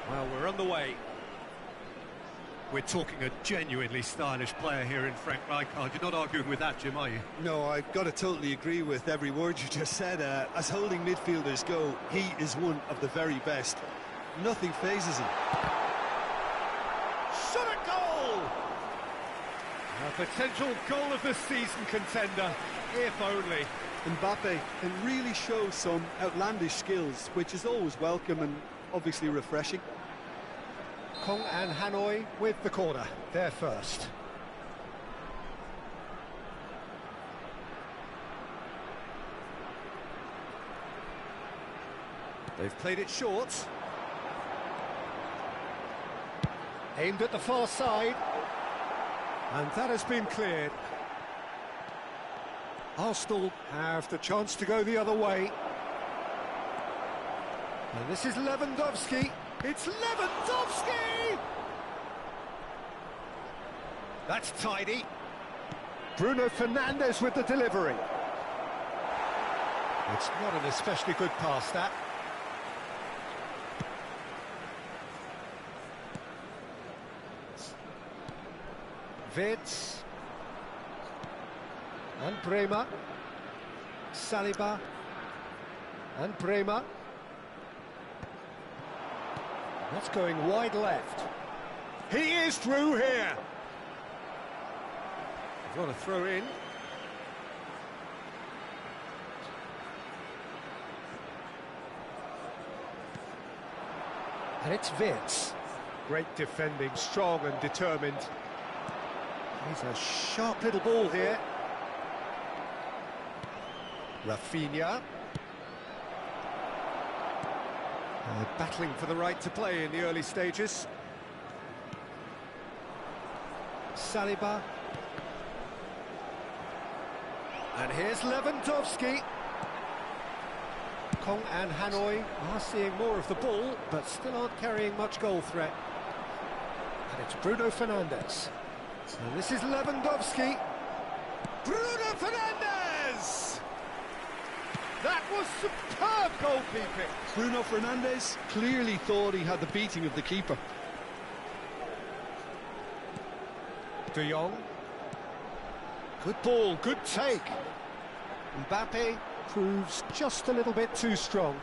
Well, we're on the way. We're talking a genuinely stylish player here in Frank Rijkaard. You're not arguing with that, Jim, are you? No, I've got to totally agree with every word you just said. As holding midfielders go, he is one of the very best. Nothing phases him. Shot a goal! A potential goal of the season contender, if only. Mbappe can really show some outlandish skills, which is always welcome and obviously refreshing. Kong and Hanoi with the corner. They're first. They've played it short. Aimed at the far side. And that has been cleared. Arsenal have the chance to go the other way. And this is Lewandowski. It's Lewandowski! That's tidy. Bruno Fernandes with the delivery. It's not an especially good pass, that. Wirtz. And Bremer. Saliba. And Bremer. That's going wide left. He is through here. They've got to throw in. And it's Wirtz. Great defending, strong and determined. He's a sharp little ball here. Rafinha. Battling for the right to play in the early stages. Saliba. And here's Lewandowski. Kong and Hanoi are seeing more of the ball, but still aren't carrying much goal threat. And it's Bruno Fernandes. And this is Lewandowski. Bruno Fernandes! That was superb goalkeeping. Bruno Fernandes clearly thought he had the beating of the keeper. De Jong. Good ball, good take. Mbappe proves just a little bit too strong.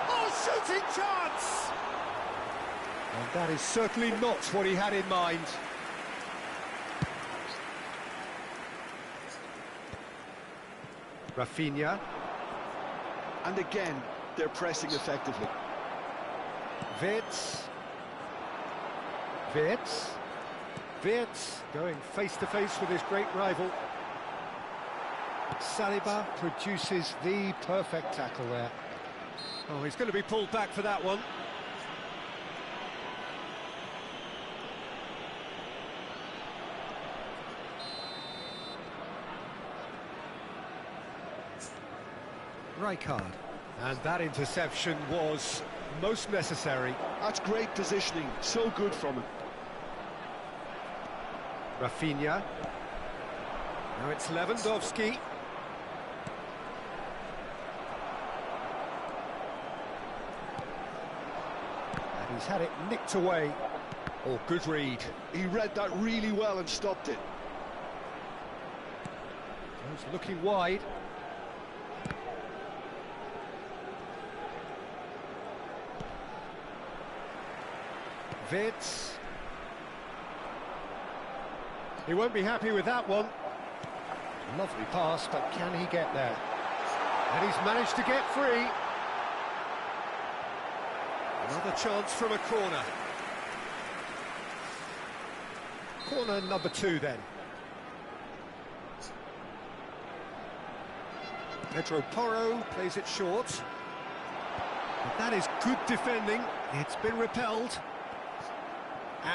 Oh, shooting chance! And that is certainly not what he had in mind. Rafinha. And again, they're pressing effectively. Wirtz. Wirtz. Wirtz going face-to-face with his great rival. Saliba produces the perfect tackle there. Oh, he's going to be pulled back for that one. Rijkaard. And that interception was most necessary. That's great positioning, so good from him. Rafinha. Now it's Lewandowski. And he's had it nicked away. Oh, good read. He read that really well and stopped it. He's looking wide. Wirtz. He won't be happy with that one. Lovely pass, but can he get there? And he's managed to get free. Another chance from a corner. Corner number 2 then. Pedro Porro plays it short. But that is good defending. It's been repelled.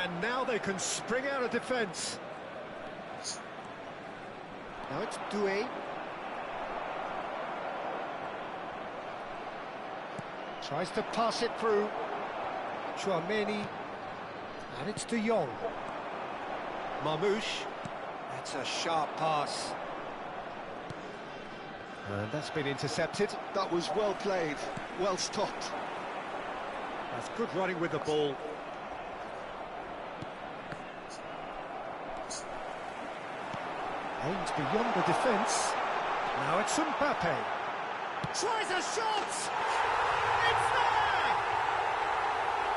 And now they can spring out of defence. Now it's Doué. Tries to pass it through. Chouameni. And it's De Jong. Marmouche. That's a sharp pass. And that's been intercepted. That was well played, well stopped. That's good running with the ball. Aims beyond the defence. Now it's Mbappe. Tries a shot! It's there!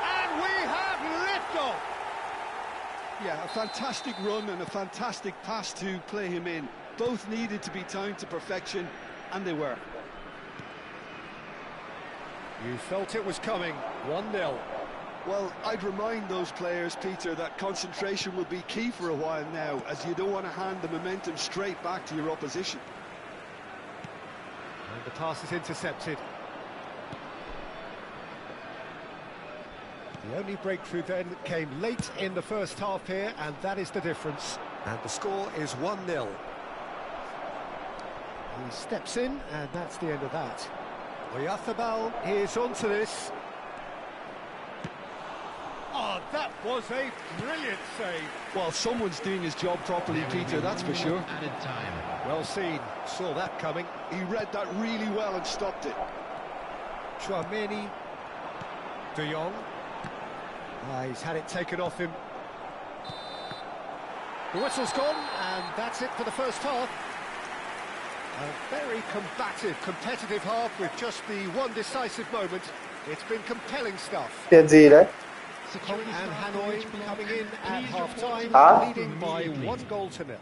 And we have liftoff! Yeah, a fantastic run and a fantastic pass to play him in. Both needed to be timed to perfection, and they were. You felt it was coming. 1-0. Well, I'd remind those players, Peter, that concentration will be key for a while now, as you don't want to hand the momentum straight back to your opposition. And the pass is intercepted. The only breakthrough then came late in the first half here, and that is the difference. And the score is 1-0. He steps in, and that's the end of that. Oyarzábal is onto this. Oh, that was a brilliant save. Well, someone's doing his job properly, Peter, that's for sure. Added time. Well seen, saw that coming. He read that really well and stopped it. Chouameni, De Jong. He's had it taken off him. The whistle's gone, and that's it for the first half. A very combative, competitive half with just the one decisive moment. It's been compelling stuff. Kong and Hanoi coming in at half-time, leading by 1-0.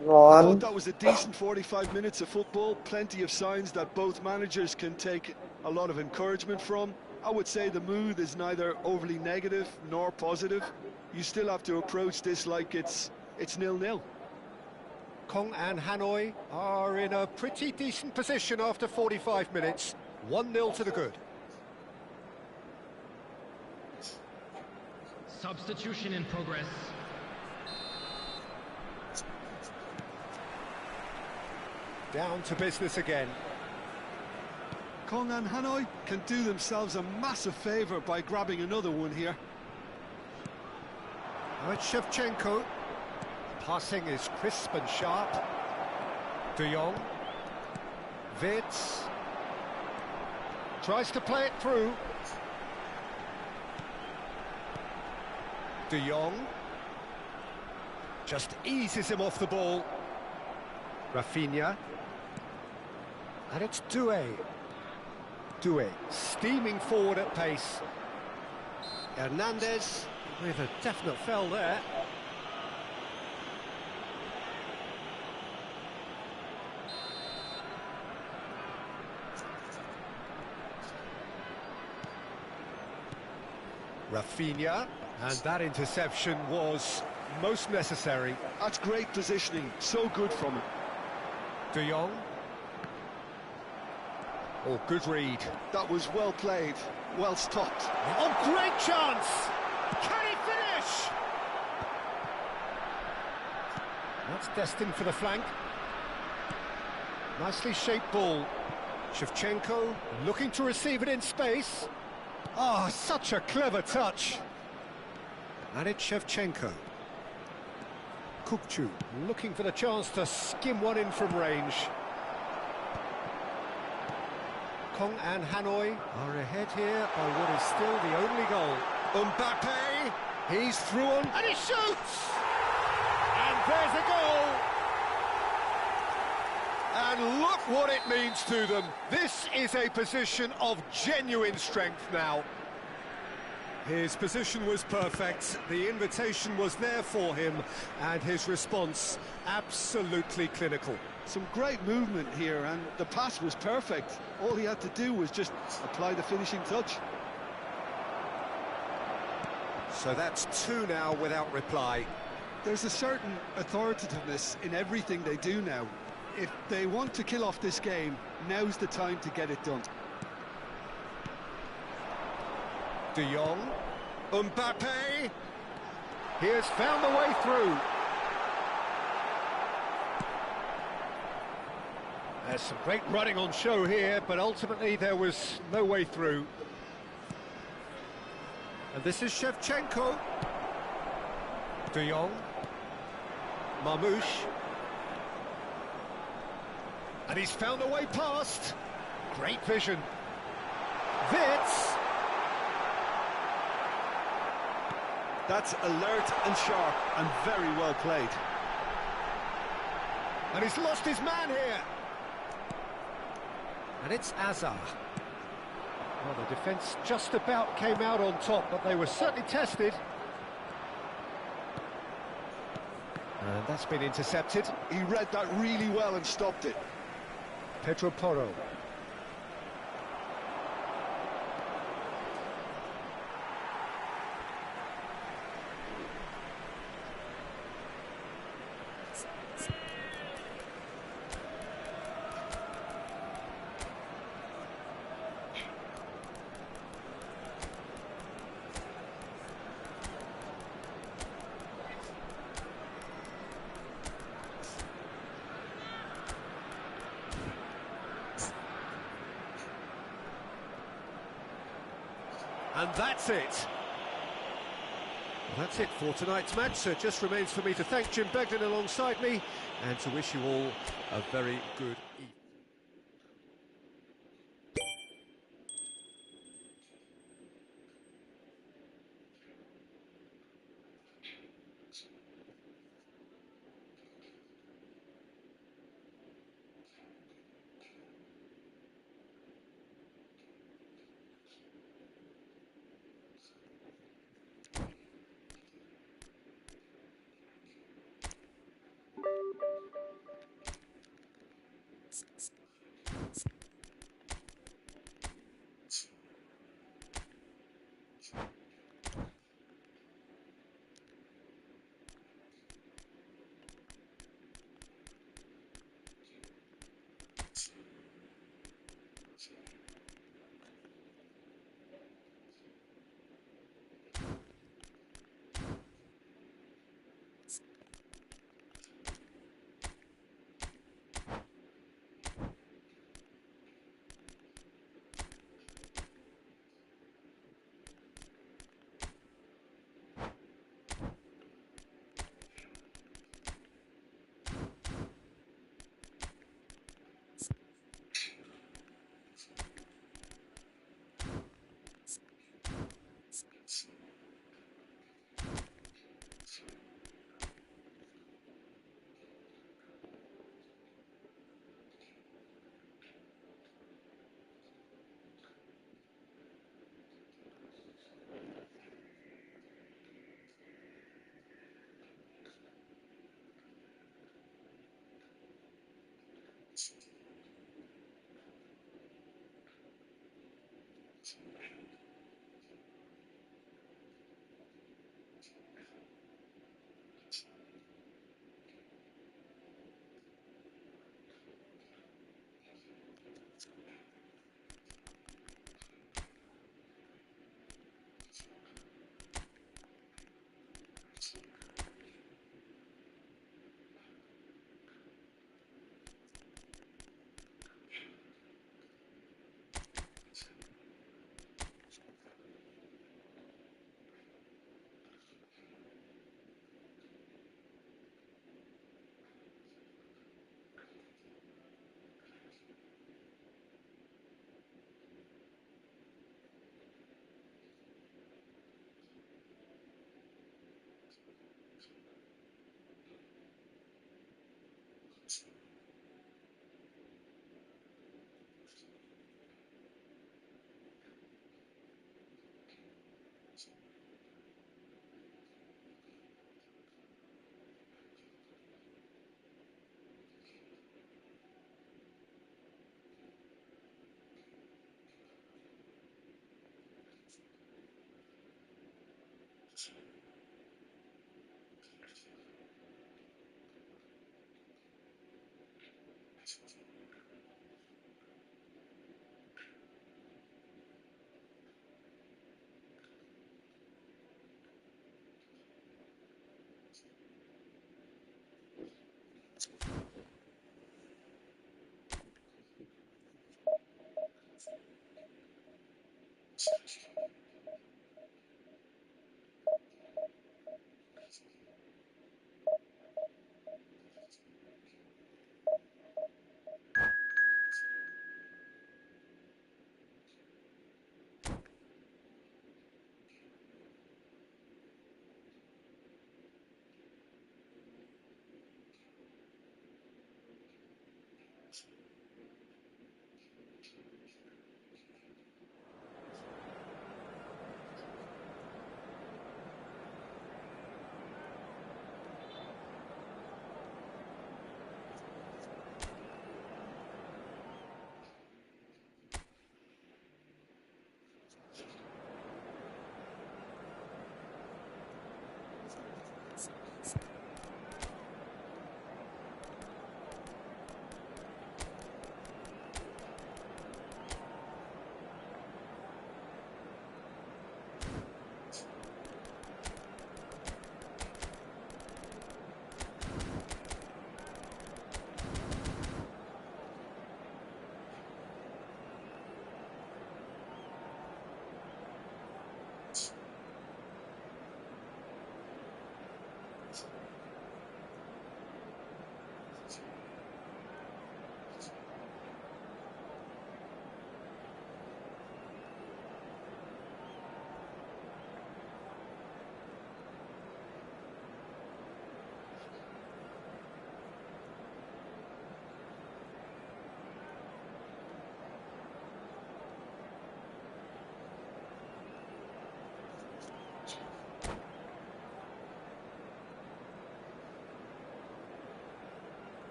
I thought that was a decent 45 minutes of football. Plenty of signs that both managers can take a lot of encouragement from. I would say the mood is neither overly negative nor positive. You still have to approach this like it's 0-0. Kong and Hanoi are in a pretty decent position after 45 minutes. 1-0 to the good. Substitution in progress. Down to business again. Kong and Hanoi can do themselves a massive favour by grabbing another one here. Now it's Shevchenko. Passing is crisp and sharp. De Jong. Wirtz. Tries to play it through. De Jong. Just eases him off the ball. Rafinha. And it's Doué. Doué steaming forward at pace. Hernandez with a definite foul there. Rafinha, and that interception was most necessary. That's great positioning, so good from him. De Jong. Oh, good read. That was well played, well stopped. Oh, great chance! Can he finish? That's destined for the flank. Nicely shaped ball. Shevchenko looking to receive it in space. Oh, such a clever touch. And it's Shevchenko. Kupchu looking for the chance to skim one in from range. Kong and Hanoi are ahead here by what is still the only goal. Mbappe, he's through on, and he shoots! And there's a goal! And look what it means to them. This is a position of genuine strength now. His position was perfect, the invitation was there for him, and his response absolutely clinical. Some great movement here, and the pass was perfect. All he had to do was just apply the finishing touch. So that's 2 now without reply. There's a certain authoritativeness in everything they do now. If they want to kill off this game, now's the time to get it done. De Jong, Mbappe, he has found the way through. There's some great running on show here, but ultimately there was no way through. And this is Shevchenko. De Jong, Marmoush. And he's found a way past. Great vision. Wirtz. That's alert and sharp and very well played. And he's lost his man here. And it's ASA. Well, the defence just about came out on top, but they were certainly tested. And that's been intercepted. He read that really well and stopped it. Pedro Porro. And that's it. Well, that's it for tonight's match. So it just remains for me to thank Jim Begden alongside me and to wish you all a very good evening.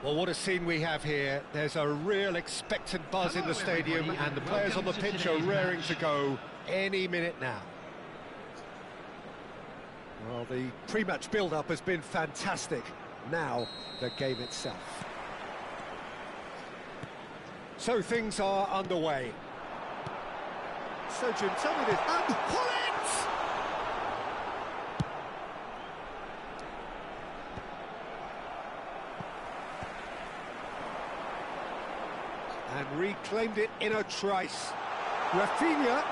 Well, what a scene we have here. There's a real expectant buzz in the stadium, and the players on the pitch are raring to go any minute now. Well, the pre-match build-up has been fantastic. Now, the game itself. So things are underway. So, Jim, tell me this. And pull it! And reclaimed it in a trice. Rafinha.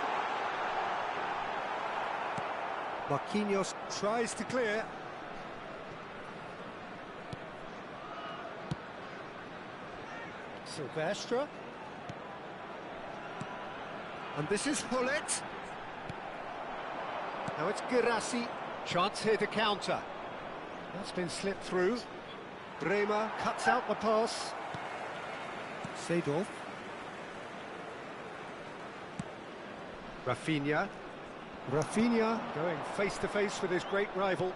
Marquinhos tries to clear. Silvestre. And this is Hullet. Now it's Girassi. Chance here to counter. That's been slipped through. Bremer cuts out the pass. Seedorf. Rafinha. Rafinha going face-to-face with his great rival.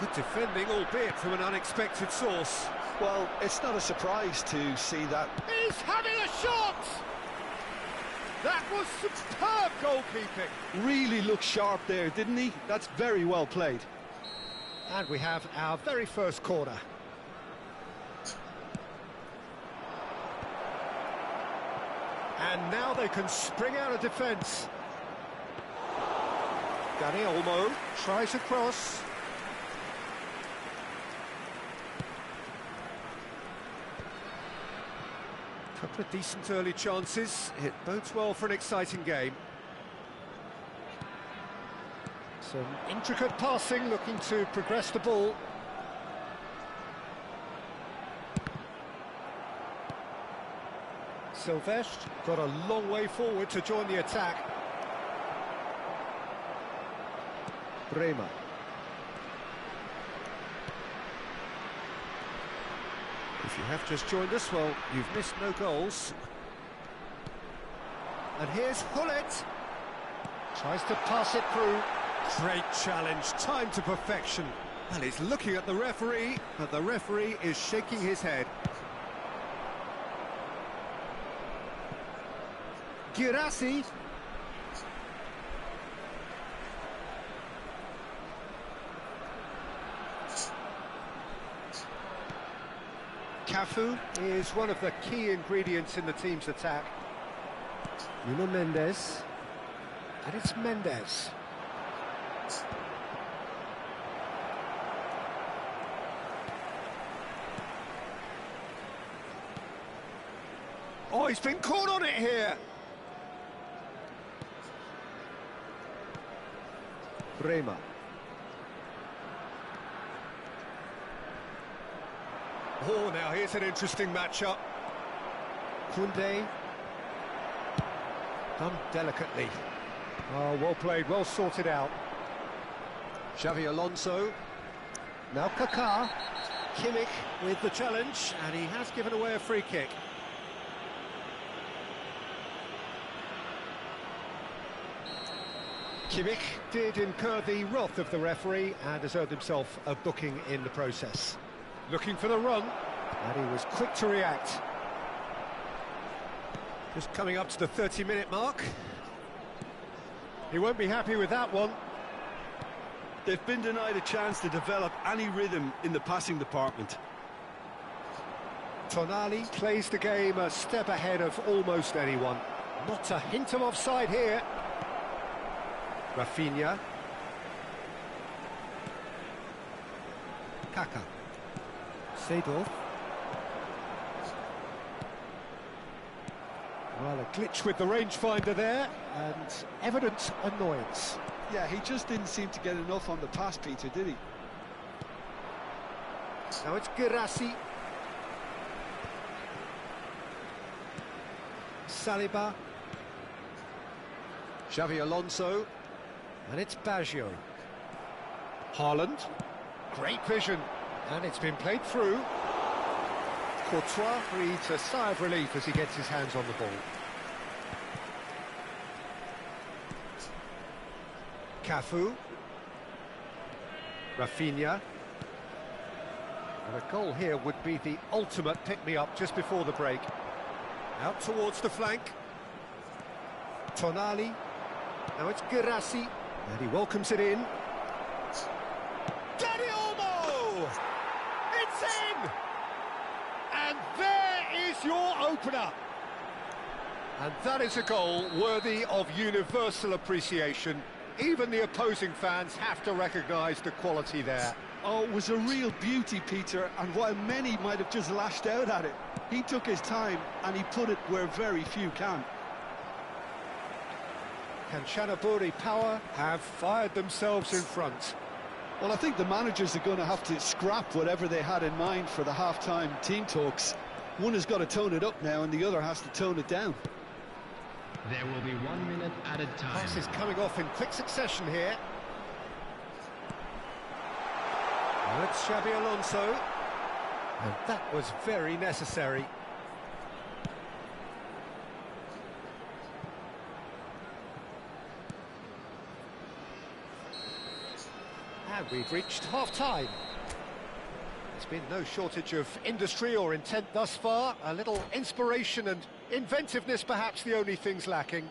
Good defending, albeit from an unexpected source. Well, it's not a surprise to see that. He's having a shot! That was superb goalkeeping. Really looked sharp there, didn't he? That's very well played. And we have our very first corner. And now they can spring out of defence. Dani Olmo tries a cross. Couple of decent early chances. It bodes well for an exciting game. Some intricate passing, looking to progress the ball. Silvestre got a long way forward to join the attack. Bremer. If you have just joined us, well, you've missed no goals. And here's Hullet. Tries to pass it through. Great challenge, time to perfection. Well, he's looking at the referee, but the referee is shaking his head. Girassi. Cafu is one of the key ingredients in the team's attack. Nuno Mendes. And it's Mendes. Oh, he's been caught on it here. Bremer. Oh, now here's an interesting matchup. Koundé. Done delicately. Oh, well played, well sorted out. Xavi Alonso. Now Kaká. Kimmich with the challenge, and he has given away a free kick. Kimmich did incur the wrath of the referee and has earned himself a booking in the process. Looking for the run, and he was quick to react. Just coming up to the 30-minute mark. He won't be happy with that one. They've been denied a chance to develop any rhythm in the passing department. Tonali plays the game a step ahead of almost anyone. Not a hint of offside here. Rafinha. Kaká. Seedorf. Well, a glitch with the rangefinder there, and evident annoyance. Yeah, he just didn't seem to get enough on the pass, Peter, did he? Now it's Girassi. Saliba. Xavi Alonso. And it's Baggio. Haaland. Great vision. And it's been played through. Courtois breathes a sigh of relief as he gets his hands on the ball. Cafu. Rafinha. And a goal here would be the ultimate pick-me-up just before the break. Out towards the flank. Tonali. Now it's Girassi. And he welcomes it in. Dani Olmo! It's in! And there is your opener. And that is a goal worthy of universal appreciation. Even the opposing fans have to recognise the quality there. Oh, it was a real beauty, Peter, and while many might have just lashed out at it, he took his time and he put it where very few can. Kanchanaburi Power have fired themselves in front. Well, I think the managers are going to have to scrap whatever they had in mind for the half-time team talks. One has got to tone it up now and the other has to tone it down. There will be 1 minute at a time. Pass is coming off in quick succession here. Well, it's Xabi Alonso. And that was very necessary. And we've reached half-time. There's been no shortage of industry or intent thus far. A little inspiration and inventiveness, perhaps the only things lacking.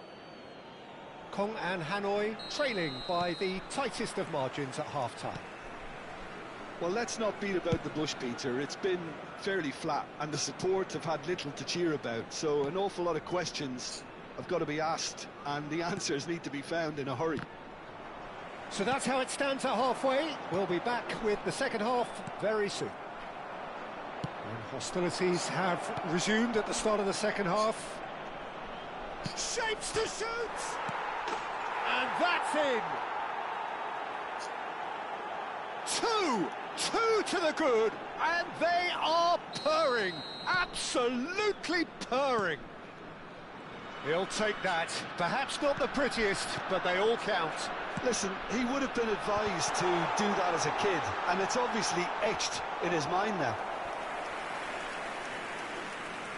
Kong and Hanoi trailing by the tightest of margins at half-time. Well, let's not beat about the bush, Peter. It's been fairly flat, and the support have had little to cheer about. So an awful lot of questions have got to be asked, and the answers need to be found in a hurry. So that's how it stands at halfway. We'll be back with the second half very soon. And hostilities have resumed at the start of the second half. Shapes to shoot! And that's in! Two to the good, and they are purring, absolutely purring. He'll take that. Perhaps not the prettiest, but they all count. Listen, he would have been advised to do that as a kid, and it's obviously etched in his mind now.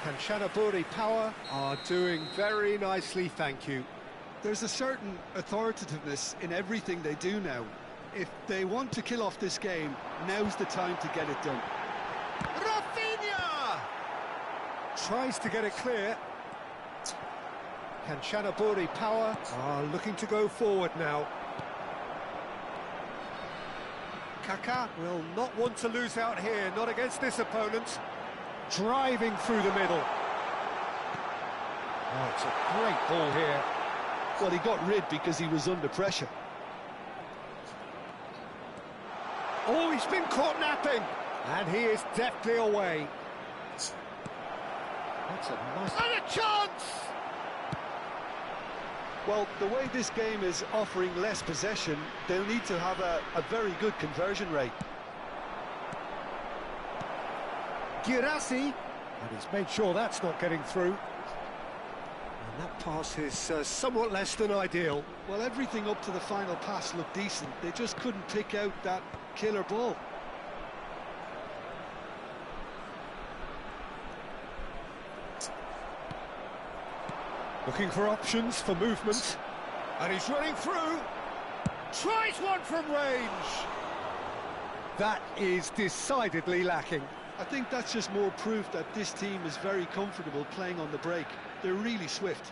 Kanchanaburi Power are doing very nicely, thank you. There's a certain authoritativeness in everything they do now. If they want to kill off this game, now's the time to get it done. Rafinha! Tries to get it clear. Kanchanaburi Power are looking to go forward now. Kaká will not want to lose out here, not against this opponent. Driving through the middle. Oh, it's a great ball here. Well, he got rid because he was under pressure. Oh, he's been caught napping. And he is deftly away. That's a nice... And a chance! Well, the way this game is offering less possession, they'll need to have a very good conversion rate. Girassi, and he's made sure that's not getting through. And that pass is somewhat less than ideal. Well, everything up to the final pass looked decent. They just couldn't pick out that killer ball. Looking for options for movement. And he's running through. Tries one from range. That is decidedly lacking. I think that's just more proof that this team is very comfortable playing on the break. They're really swift.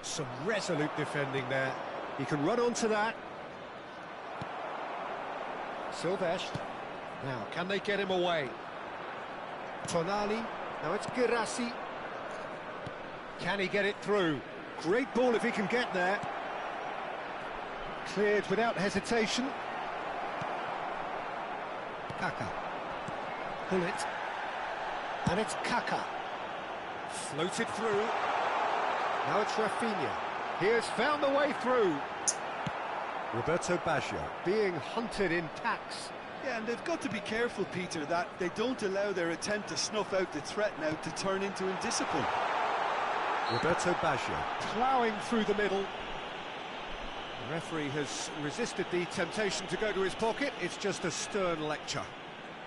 Some resolute defending there. He can run onto that. Silvesh. Now, can they get him away? Tonali. Now it's Girassi. Can he get it through? Great ball if he can get there. Cleared without hesitation. Kaká. Pull it. And it's Kaká. Floated through. Now it's Rafinha. He has found the way through. Roberto Baggio being hunted in packs. Yeah, and they've got to be careful, Peter, that they don't allow their attempt to snuff out the threat now to turn into indiscipline. Roberto Baggio ploughing through the middle. The referee has resisted the temptation to go to his pocket. It's just a stern lecture.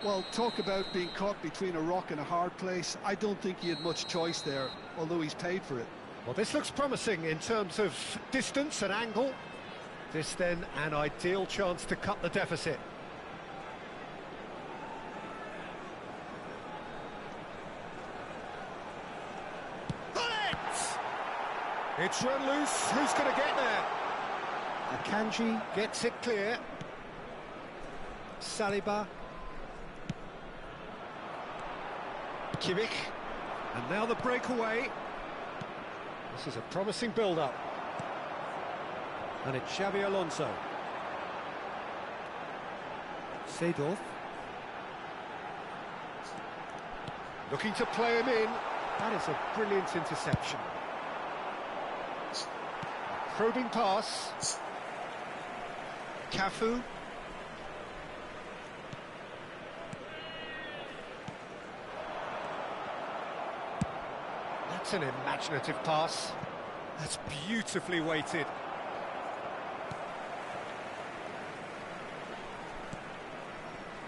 Well, talk about being caught between a rock and a hard place. I don't think he had much choice there, although he's paid for it. Well, this looks promising in terms of distance and angle. This then an ideal chance to cut the deficit. It's run loose. Who's going to get there? Akanji gets it clear. Saliba. Kimmich. And now the breakaway. This is a promising build-up. And it's Xabi Alonso. Seedorf. Looking to play him in. That is a brilliant interception. Probing pass. Cafu. That's an imaginative pass. That's beautifully weighted.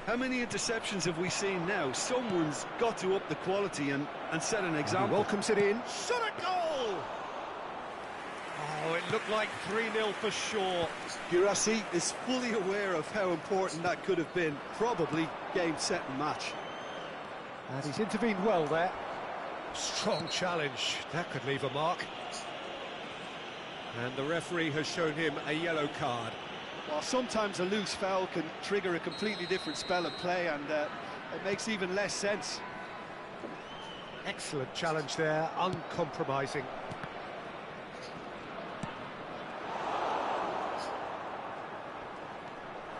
How many interceptions have we seen now? Someone's got to up the quality and set an example. He welcomes it in. Shot a goal! Oh, it looked like 3-0 for sure. Girassi is fully aware of how important that could have been. Probably game, set and match. And he's intervened well there. Strong challenge. That could leave a mark. And the referee has shown him a yellow card. Well, sometimes a loose foul can trigger a completely different spell of play, and it makes even less sense. Excellent challenge there, uncompromising.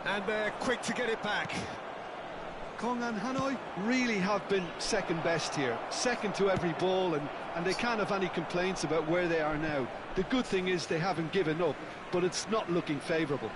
And they're quick to get it back. Kong and Hanoi really have been second best here, second to every ball, and they can't have any complaints about where they are now. The good thing is they haven't given up, but it's not looking favourable.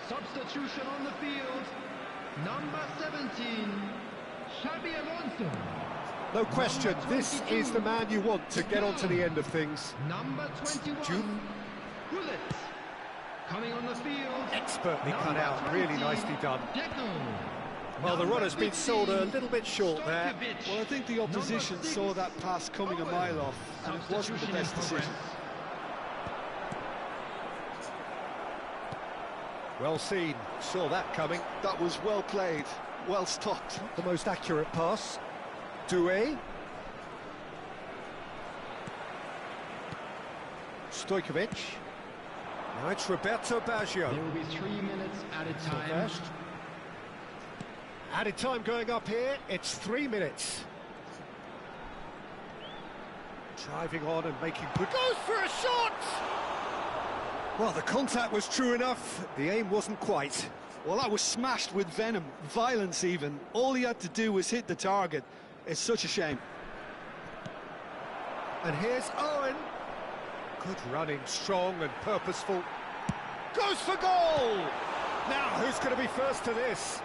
Substitution on the field, number 17, Xabi Alonso. No question, this is the man you want to get onto the end of things. Number 21, Bullet. Coming on the field, Expertly cut out, really nicely done. Deco. Well, the runner's been sold a little bit short there. Well, I think the opposition saw that pass coming a mile off, and it wasn't the best decision. Well seen, saw that coming. That was well played, well stopped. The most accurate pass. Doué. Stojkovic. Now it's Roberto Baggio. There will be 3 minutes added time. First. Added time going up here, it's 3 minutes. Driving on and making good. Goes for a shot! Well, the contact was true enough, the aim wasn't quite. Well, that was smashed with venom, violence even. All he had to do was hit the target. It's such a shame. And here's Owen. Good running, strong and purposeful. Goes for goal! Now, who's going to be first to this?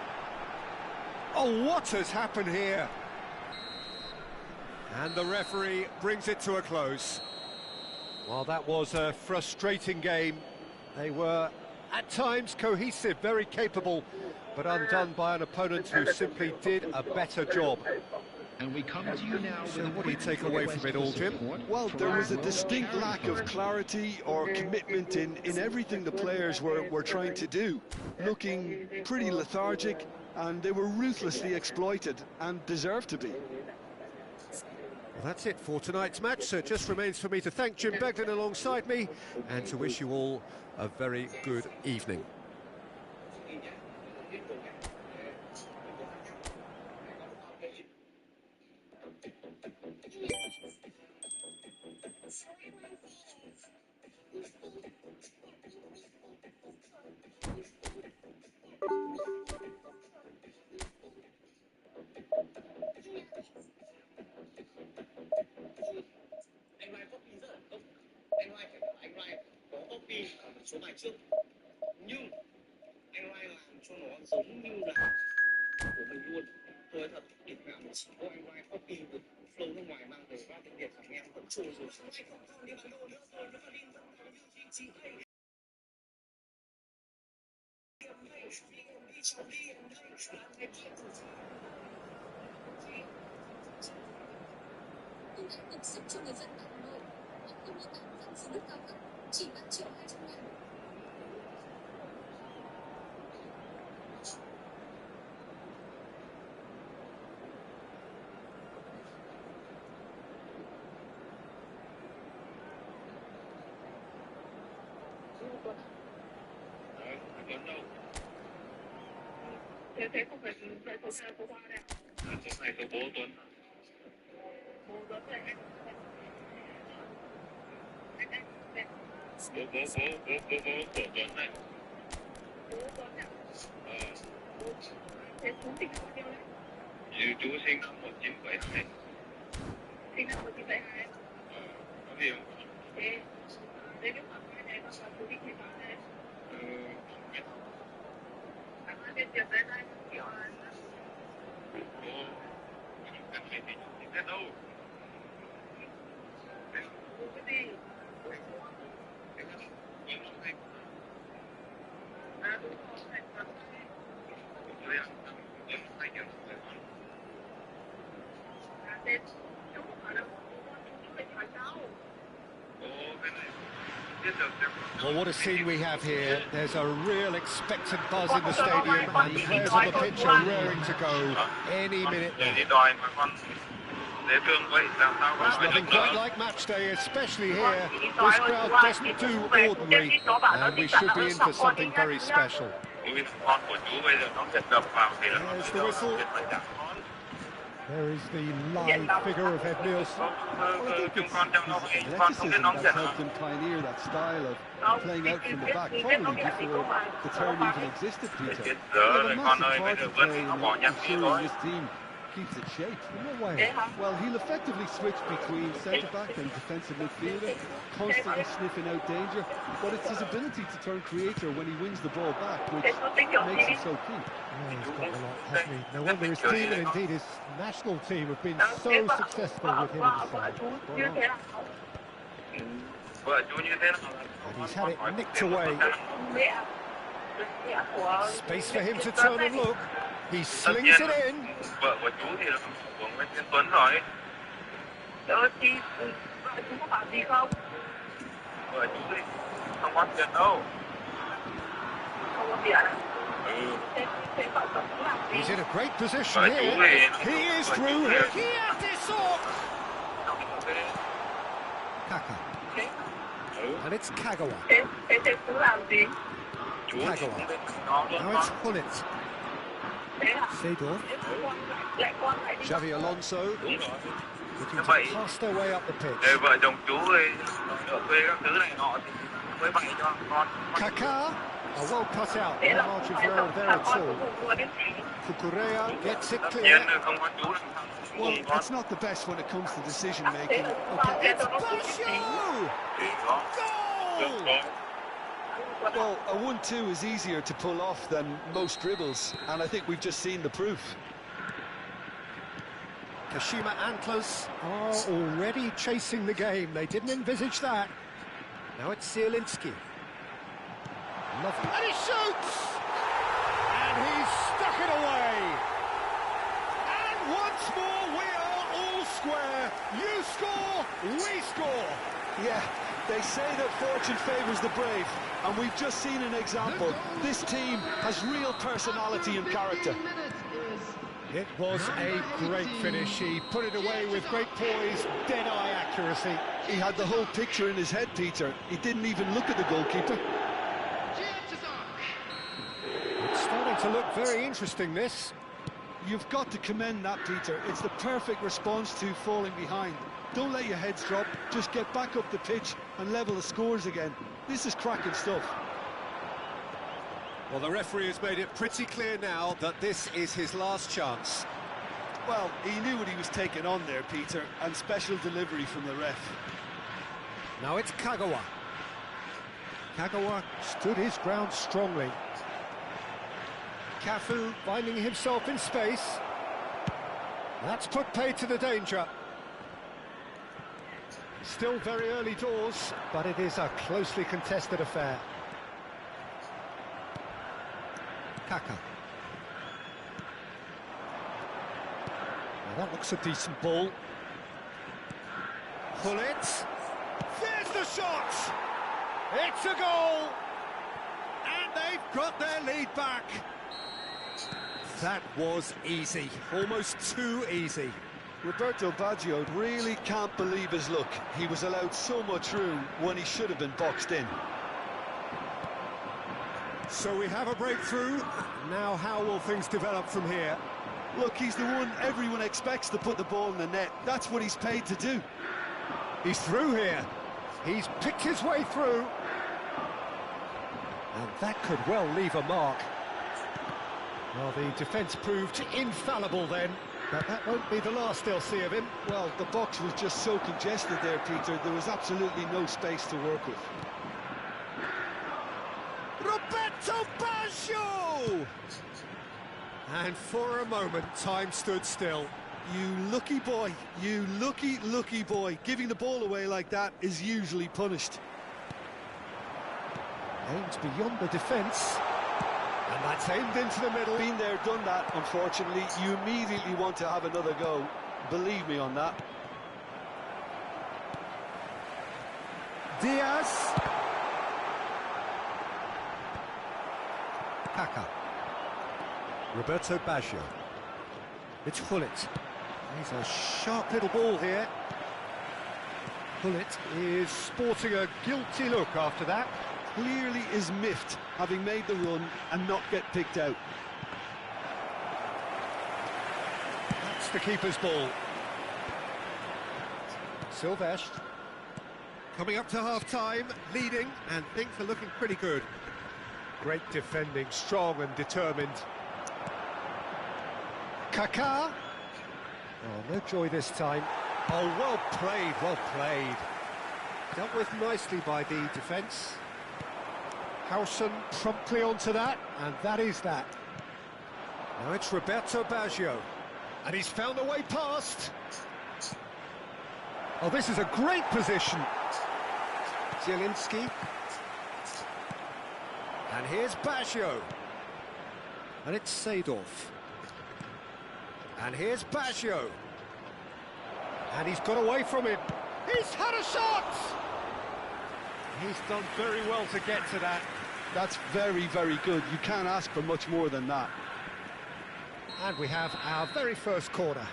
Oh, what has happened here? And the referee brings it to a close. Well, that was a frustrating game. They were, at times, cohesive, very capable, but undone by an opponent who simply did a better job. And we come to you now. So what do you take away from it all, Jim? Well, there was a distinct lack of clarity or commitment in everything the players were trying to do. Looking pretty lethargic, and they were ruthlessly exploited, and deserved to be. Well, that's it for tonight's match, so it just remains for me to thank Jim Beglin alongside me and to wish you all a very good evening. trước. Nhưng anh Rai làm cho nó giống như là của mình luôn. Tôi thật đỉnh nào mà chỉ có anh Rai copy được flow nước ngoài mang về ra tiếng Việt thằng em vẫn trôi rồi. Được sức cho người dân Hà Nội, không như tạm phân dưới nước cao cấp, chỉ 3.200.000. Tuấn đâu? Thế không phải số 3 đây à? Số này số bố Tuấn. Bố Tuấn này anh. Bố của Tuấn này. Bố Tuấn à? Thế chú sinh năm bao nhiêu đấy? Chú sinh năm 1972. Sinh năm 1972. Có gì không? Thế cái khoản vay này bao giờ chú định thanh toán đấy? Cảm ơn bên Việt đấy này, kiểu là cái này thì không biết đâu. Cái gì? À đúng rồi, phải cần đây. Chú không phải là chú phải hỏi cháu. Well, what a scene we have here. There's a real expectant buzz in the stadium, and the players on the pitch are raring to go any minute now. There's nothing quite like match day, especially here. This crowd doesn't do ordinary, and we should be in for something very special. There's the whistle. There is the live figure of Ed Nielsen. Well, I think it's athleticism that's helped him pioneer that style of playing out from the back, probably before the term even existed, Peter. He had a massive part to play in ensuring this team keeps its shape. In what way? Well, he'll effectively switch between centre-back and defensive midfielder, constantly sniffing out danger, but it's his ability to turn creator when he wins the ball back which makes him so key. Yeah, he's got a lot, hasn't he? No wonder his team and indeed his national team have been so successful with him in the side. And he's had it nicked away. Space for him to turn and look. He slings it in. Vợ của chú thì là của Nguyễn Tiến Tuấn rồi. Thì vợ chú có bảo gì không? Vợ chú thì không có tiền đâu. Không có tiền à? Thế vợ chồng chú làm gì? He's in a great position here. He is through here. Kaka. And it's Kagawa. Thế chú làm gì? Kagawa. Now it's Hullet. Seedorf. Xavi Alonso looking to pass their way up the pitch. Vợ chồng chú thì thuê các thứ này nọ thì mới bày cho con. Kaká, well cut out. No margin for error there at all. Kukurea gets it clear. Well, it's not the best when it comes to decision making. Okay, it's Basho! Goal! Well, a 1-2 is easier to pull off than most dribbles, and I think we've just seen the proof. Kashima Antlers are already chasing the game. They didn't envisage that. Now it's Zielinski. Lovely. And he shoots! And he's stuck it away. And once more, we are all square. You score, we score. Yeah, they say that fortune favours the brave, and we've just seen an example. This team has real personality and character. It was a great finish. He put it away with great poise, dead-eye accuracy. He had the whole picture in his head, Peter. He didn't even look at the goalkeeper. It's starting to look very interesting, this. You've got to commend that, Peter. It's the perfect response to falling behind. Don't let your heads drop, just get back up the pitch and level the scores again. This is cracking stuff. Well, the referee has made it pretty clear now that this is his last chance. Well, he knew what he was taking on there, Peter, and special delivery from the ref. Now it's Kagawa. Kagawa stood his ground strongly. Cafu finding himself in space. That's put paid to the danger. Still very early doors, but it is a closely contested affair. Kaka. Well, that looks a decent ball. Pull it. There's the shot! It's a goal! And they've got their lead back. That was easy, almost too easy. Roberto Baggio really can't believe his luck. He was allowed so much room when he should have been boxed in. So we have a breakthrough. Now how will things develop from here? Look, he's the one everyone expects to put the ball in the net. That's what he's paid to do. He's through here. He's picked his way through. And that could well leave a mark. Well, the defence proved infallible then, but that won't be the last they'll see of him. Well, the box was just so congested there, Peter. There was absolutely no space to work with. Roberto Baggio! And for a moment, time stood still. You lucky boy, you lucky boy. Giving the ball away like that is usually punished. Aims beyond the defence. And that's aimed into the middle. Been there, done that, unfortunately. You immediately want to have another go. Believe me on that. Diaz. Kaka. Roberto Baggio. It's Hullet. He's a sharp little ball here. Hullet is sporting a guilty look after that. Clearly is miffed, having made the run and not get picked out. That's the keeper's ball. Silvestre. Coming up to half-time, leading, and things are looking pretty good. Great defending, strong and determined. Kaká. Oh, no joy this time. Oh, well played, well played. Dealt with nicely by the defence. Howson promptly onto that, and that is that. Now it's Roberto Baggio, and he's found a way past. Oh, this is a great position. Zielinski. And here's Baggio. And it's Seedorf. And here's Baggio. And he's got away from him. He's had a shot! He's done very well to get to that. That's very, very good. You can't ask for much more than that. And we have our very first corner.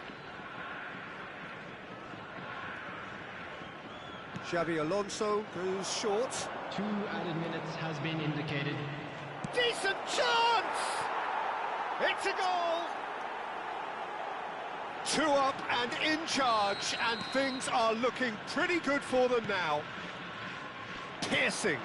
Xabi Alonso goes short. 2 added minutes has been indicated. Decent chance! It's a goal! 2 up and in charge, and things are looking pretty good for them now. Piercing,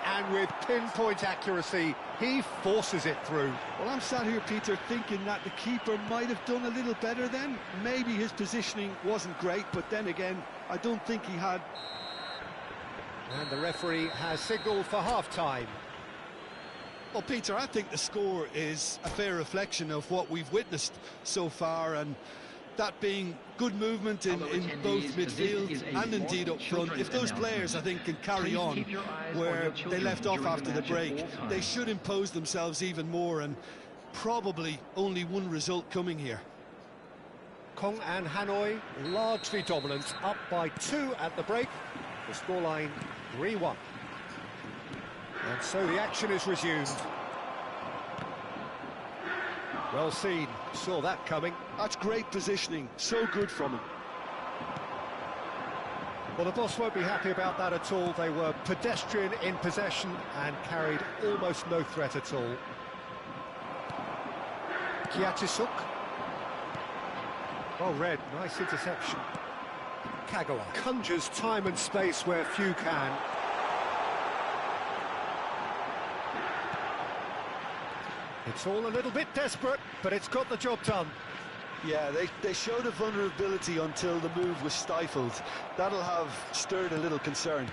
and with pinpoint accuracy, he forces it through. Well, I'm sat here, Peter, thinking that the keeper might have done a little better then. Maybe his positioning wasn't great, but then again, I don't think he had. And the referee has signalled for half-time. Well, Peter, I think the score is a fair reflection of what we've witnessed so far, and that being good movement in both midfield and indeed up front. If those players, I think, can carry on where they left off after the break, they should impose themselves even more, and probably only one result coming here. Kong and Hanoi largely dominant, up by 2 at the break. The scoreline 3-1. And so the action is resumed. Well seen, saw that coming. That's great positioning, so good from him. Well, the boss won't be happy about that at all. They were pedestrian in possession and carried almost no threat at all. Kiatisuk. Well read, nice interception. Kagawa conjures time and space where few can. It's all a little bit desperate, but it's got the job done. Yeah, they showed a vulnerability until the move was stifled. That'll have stirred a little concern.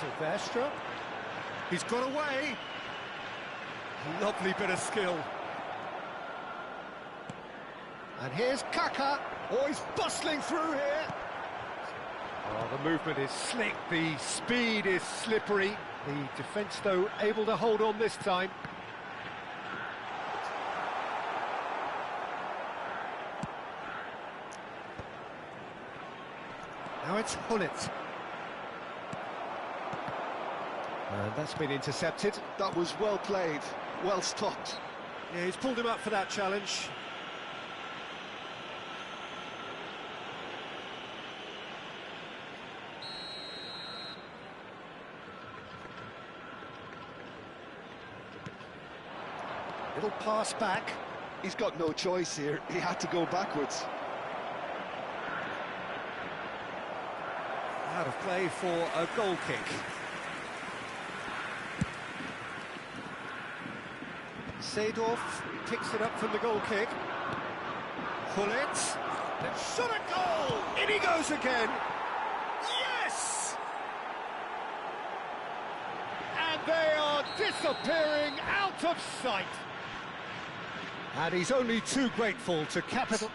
Silvestre. He's got away. Lovely bit of skill. And here's Kaka. Oh, he's bustling through here. Oh, the movement is slick, the speed is slippery. The defence, though, able to hold on this time. Now it's Hullet. And that's been intercepted. That was well played, well stopped. Yeah, he's pulled him up for that challenge. Little pass back. He's got no choice here. He had to go backwards. Out of play for a goal kick. Seedorf picks it up from the goal kick. Hullet. They've shot a goal! In he goes again! Yes! And they are disappearing out of sight. And he's only too grateful to capital.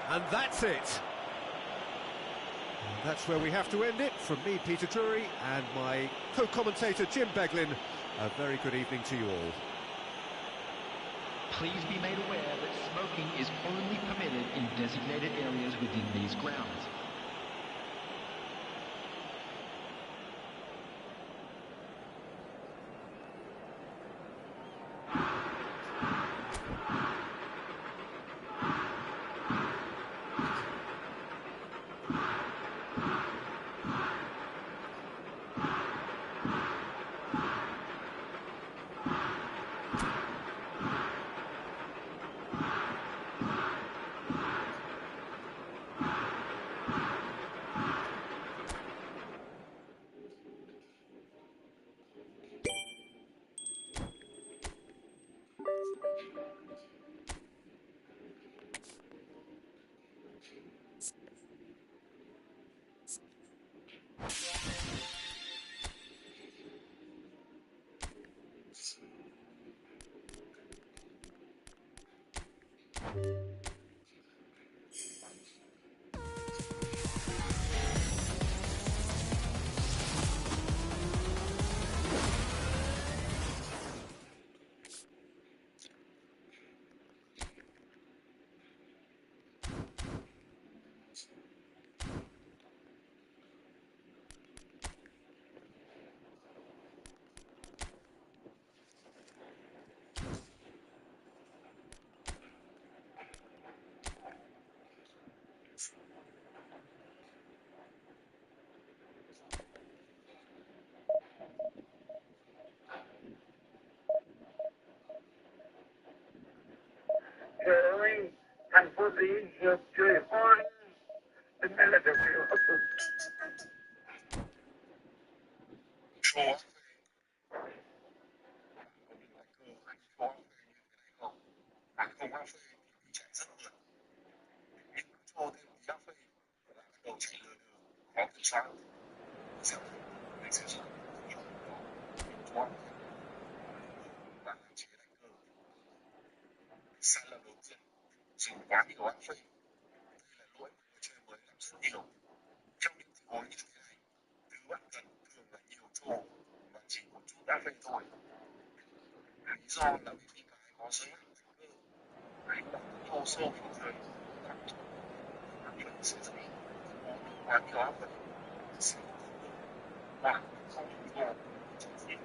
And that's it. And that's where we have to end it. From me, Peter Drury, and my co-commentator, Jim Beglin. A very good evening to you all. Please be made aware that smoking is only permitted in designated areas within these grounds. Trời ơi, thành phố Mỹ vừa trời ơi, đến đây là được điều hấp dẫn. Chúa Chúa không ăn không áp phê thì chạy rất mượt nhưng cho thêm tí áp phê là bắt đầu chạy lừa đừ khó kiểm soát sẽ người sử dụng Chúa và hạn chế đánh cờ sai lầm đầu tiên dùng quá nhiều áp phê đây là lỗi mà người chơi mới làm rất nhiều trong những tình huống như thế này thứ bạn cần thường là nhiều chỗ và chỉ một chút áp phê thôi. Lý do là vì cái có giới hạn thành cơ hãy đặt thô sơ phía dưới làm cho áp phê sẽ dễ quá nhiều áp phê sẽ hoặc không đủ thô chỉ riêng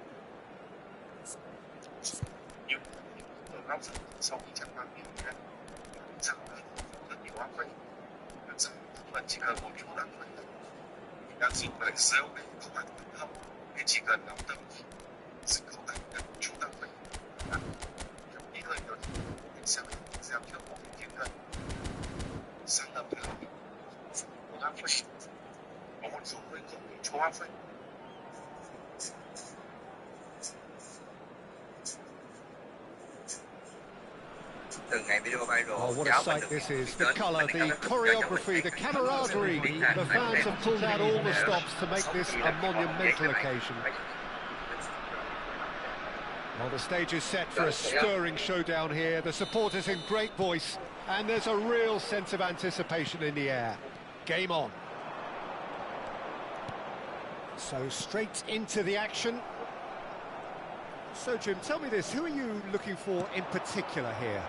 nhưng ở áp dụng sau khi chẳng mang điểm nhận rằng là rất nhiều áp phê đơn giản là chỉ cần một chút áp phê thì đang dùng với rêu để không ăn tấn công nên chỉ cần nắm tâm sự cấu thành được chút áp phê trong ý hơi lớn thì sẽ bị gieo theo một thiên gần sai lầm là một áp phê có một số người dùng để cho áp phê. Từ ngày video bay Oh, what a sight this is. The colour, the choreography, the camaraderie. The fans have pulled out all the stops to make this a monumental occasion. Well, the stage is set for a stirring showdown here. The supporters in great voice, and there's a real sense of anticipation in the air. Game on. So straight into the action. So Jim, tell me this, who are you looking for in particular here?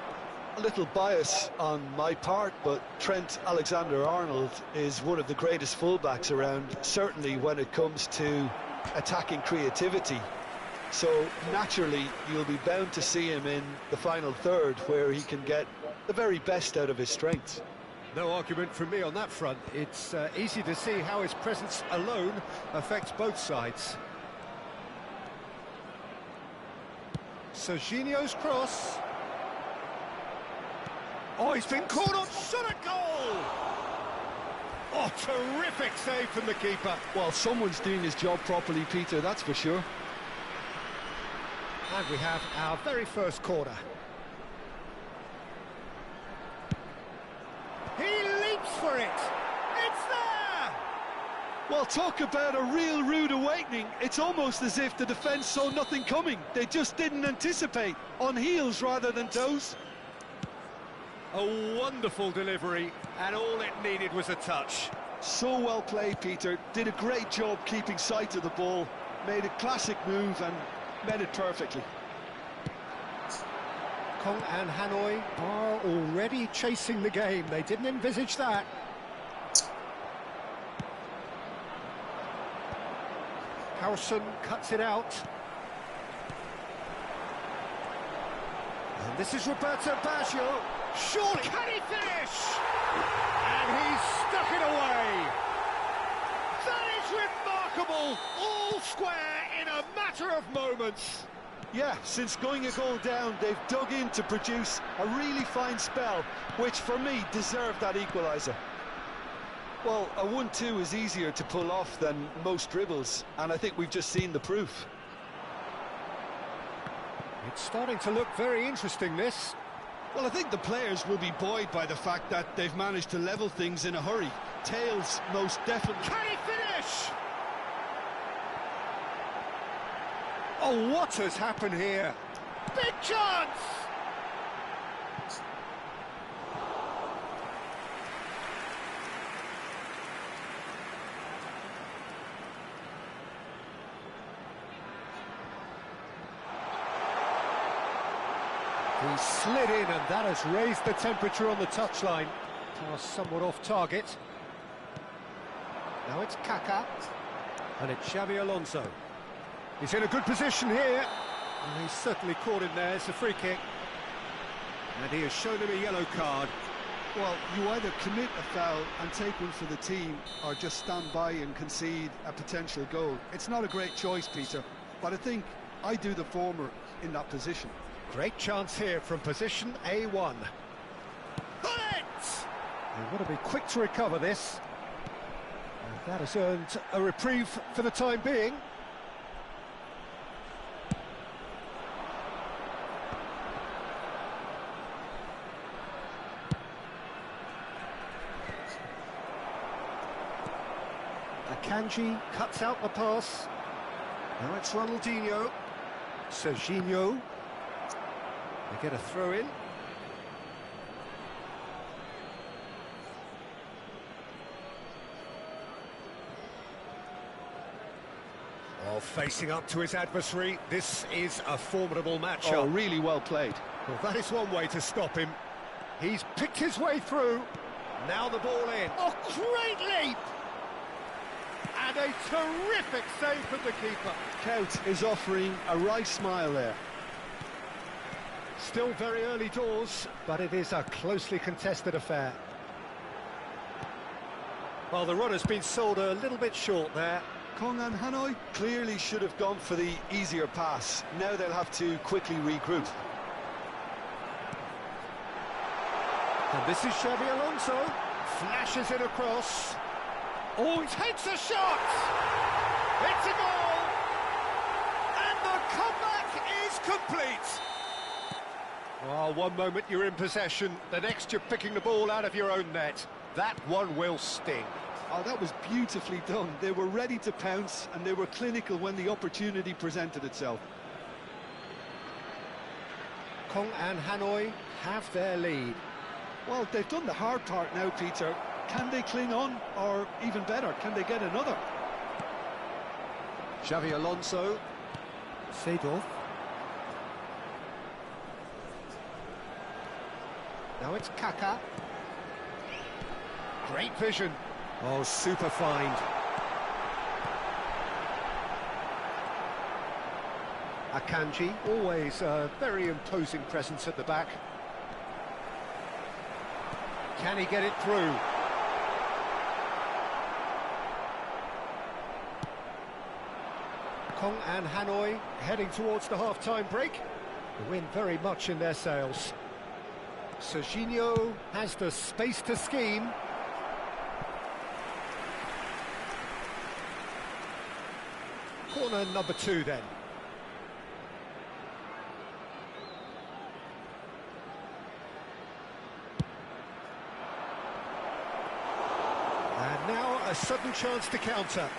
A little bias on my part, but Trent Alexander-Arnold is one of the greatest fullbacks around, certainly when it comes to attacking creativity. So naturally you'll be bound to see him in the final third, where he can get the very best out of his strengths. No argument from me on that front. It's easy to see how his presence alone affects both sides. Serginho's cross. Oh, he's been caught on shot at goal! Oh, terrific save from the keeper. Well, someone's doing his job properly, Peter, that's for sure. And we have our very first corner. He leaps for it! It's there! Well, talk about a real rude awakening. It's almost as if the defence saw nothing coming. They just didn't anticipate. On heels rather than toes. A wonderful delivery, and all it needed was a touch. So well played, Peter. Did a great job keeping sight of the ball. Made a classic move and met it perfectly. Kong and Hanoi are already chasing the game. They didn't envisage that. Harrison cuts it out. And this is Roberto Baggio. Surely, can he finish? And he's stuck it away. That is remarkable. All square in a matter of moments. Yeah, since going a goal down, they've dug in to produce a really fine spell, which for me deserved that equaliser. Well, a 1-2 is easier to pull off than most dribbles, and I think we've just seen the proof. It's starting to look very interesting, this. Well, I think the players will be buoyed by the fact that they've managed to level things in a hurry. Tails most definitely. Can he finish? Oh, what has happened here? Big chance! He slid in, and that has raised the temperature on the touchline. Pass somewhat off target. Now it's Kaká, and it's Xabi Alonso. He's in a good position here, and he's certainly caught him there. It's a free kick, and he has shown him a yellow card. Well, you either commit a foul and take one for the team, or just stand by and concede a potential goal. It's not a great choice, Peter, but I think I do the former in that position. Great chance here from position A1. Got it! They've got to be quick to recover this. And that has earned a reprieve for the time being. Akanji cuts out the pass. Now it's Ronaldinho. Serginho. They get a throw in. Oh, facing up to his adversary. This is a formidable matchup. Oh, really well played. Well, that is one way to stop him. He's picked his way through. Now the ball in. Oh, great leap! And a terrific save from the keeper. Kaut is offering a wry smile there. Still very early doors, but it is a closely contested affair. Well, the run has been sold a little bit short there. Kong and Hanoi clearly should have gone for the easier pass. Now they'll have to quickly regroup. And this is Xabi Alonso. Flashes it across. Oh, it hits a shot! It's a goal! And the comeback is complete! Well, one moment you're in possession, the next you're picking the ball out of your own net. That one will sting. Oh, that was beautifully done. They were ready to pounce, and they were clinical when the opportunity presented itself. Kong and Hanoi have their lead. Well, they've done the hard part now, Peter. Can they cling on, or even better, can they get another? Xavi Alonso. Seedorf. Now it's Kaká. Great vision. Oh, super find. Akanji, always a very imposing presence at the back. Can he get it through? Kong and Hanoi heading towards the half-time break. The wind very much in their sails. Serginho has the space to scheme. Corner number 2 then. And now a sudden chance to counter.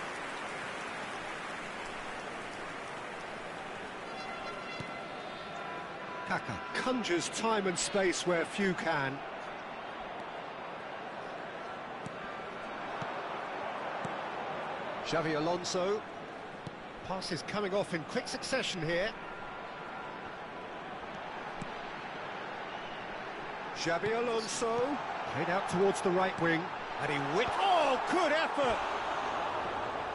Kaká conjures time and space where few can. Xavi Alonso. Passes coming off in quick succession here. Xavi Alonso. Played out towards the right wing. And he oh, good effort!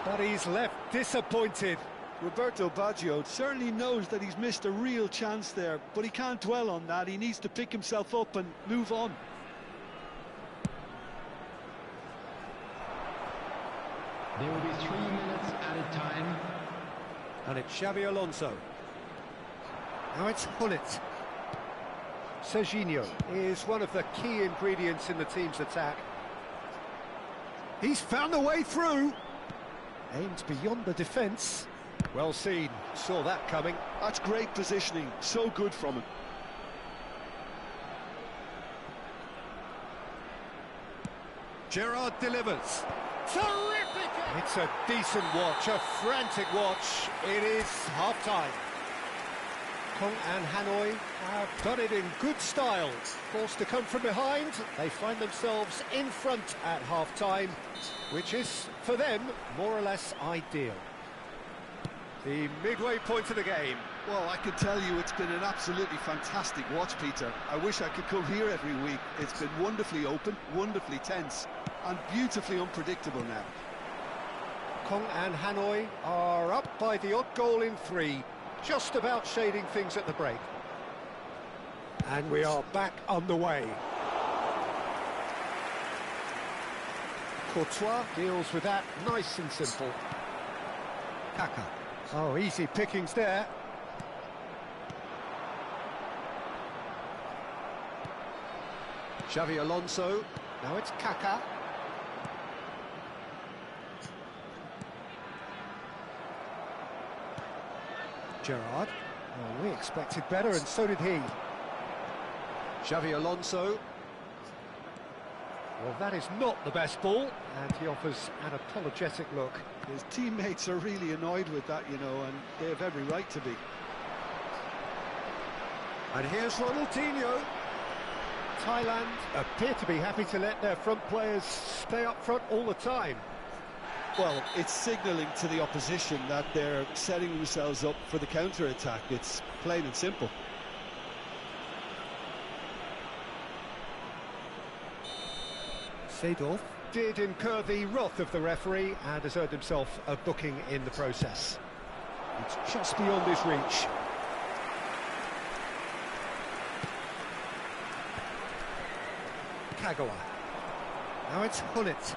But he's left disappointed. Roberto Baggio certainly knows that he's missed a real chance there, but he can't dwell on that. He needs to pick himself up and move on. There will be 3 minutes added time. And it's Xavi Alonso. Now it's Hullet. Serginho is one of the key ingredients in the team's attack. He's found a way through. Aimed beyond the defence. Well seen, saw that coming. That's great positioning, so good from him. Gerrard delivers. Terrific! It's a decent watch, a frantic watch. It is half-time. Kong and Hanoi have done it in good style. Forced to come from behind, they find themselves in front at half-time, which is, for them, more or less ideal. The midway point of the game. Well, I can tell you it's been an absolutely fantastic watch, Peter. I wish I could come here every week. It's been wonderfully open, wonderfully tense, and beautifully unpredictable now. Kong and Hanoi are up by the odd goal in 3, just about shading things at the break. And we are back on the way. Courtois deals with that nice and simple. Kaká. Oh, easy pickings there. Xavi Alonso. Now it's Kaká. Gerrard. Oh, we expected better, and so did he. Xavi Alonso. Well, that is not the best ball, and he offers an apologetic look. His teammates are really annoyed with that, you know, and they have every right to be. And here's Ronaldinho. Thailand appear to be happy to let their front players stay up front all the time. Well, it's signalling to the opposition that they're setting themselves up for the counter-attack. It's plain and simple. Seedorf did incur the wrath of the referee and has earned himself a booking in the process. It's just beyond his reach. Kagawa. Now it's Hullet.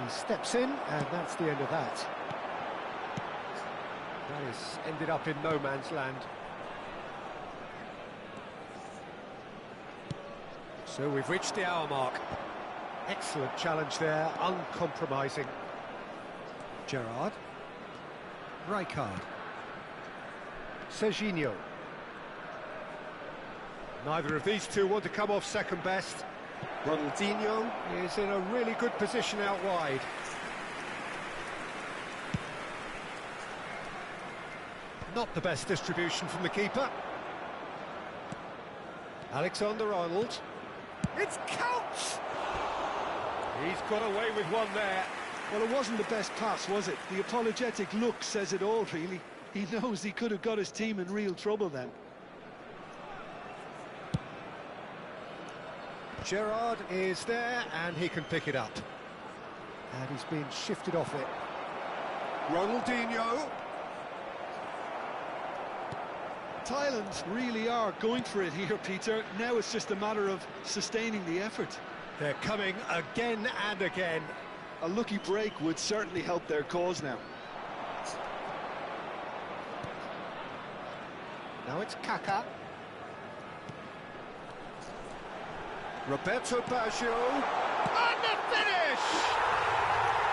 He steps in, and that's the end of that. That has ended up in no man's land. So we've reached the hour mark. Excellent challenge there, uncompromising. Gerrard. Rijkaard. Serginho. Neither of these two want to come off second best. Ronaldinho is in a really good position out wide. Not the best distribution from the keeper. Alexander-Arnold. It's Couch! He's got away with one there. Well, it wasn't the best pass, was it? The apologetic look says it all, really. He knows he could have got his team in real trouble then. Gerrard is there, and he can pick it up. And he's been shifted off it. Ronaldinho. Thailand really are going for it here, Peter. Now it's just a matter of sustaining the effort. They're coming again and again. A lucky break would certainly help their cause now. Now it's Kaká. Roberto Baggio. And the finish!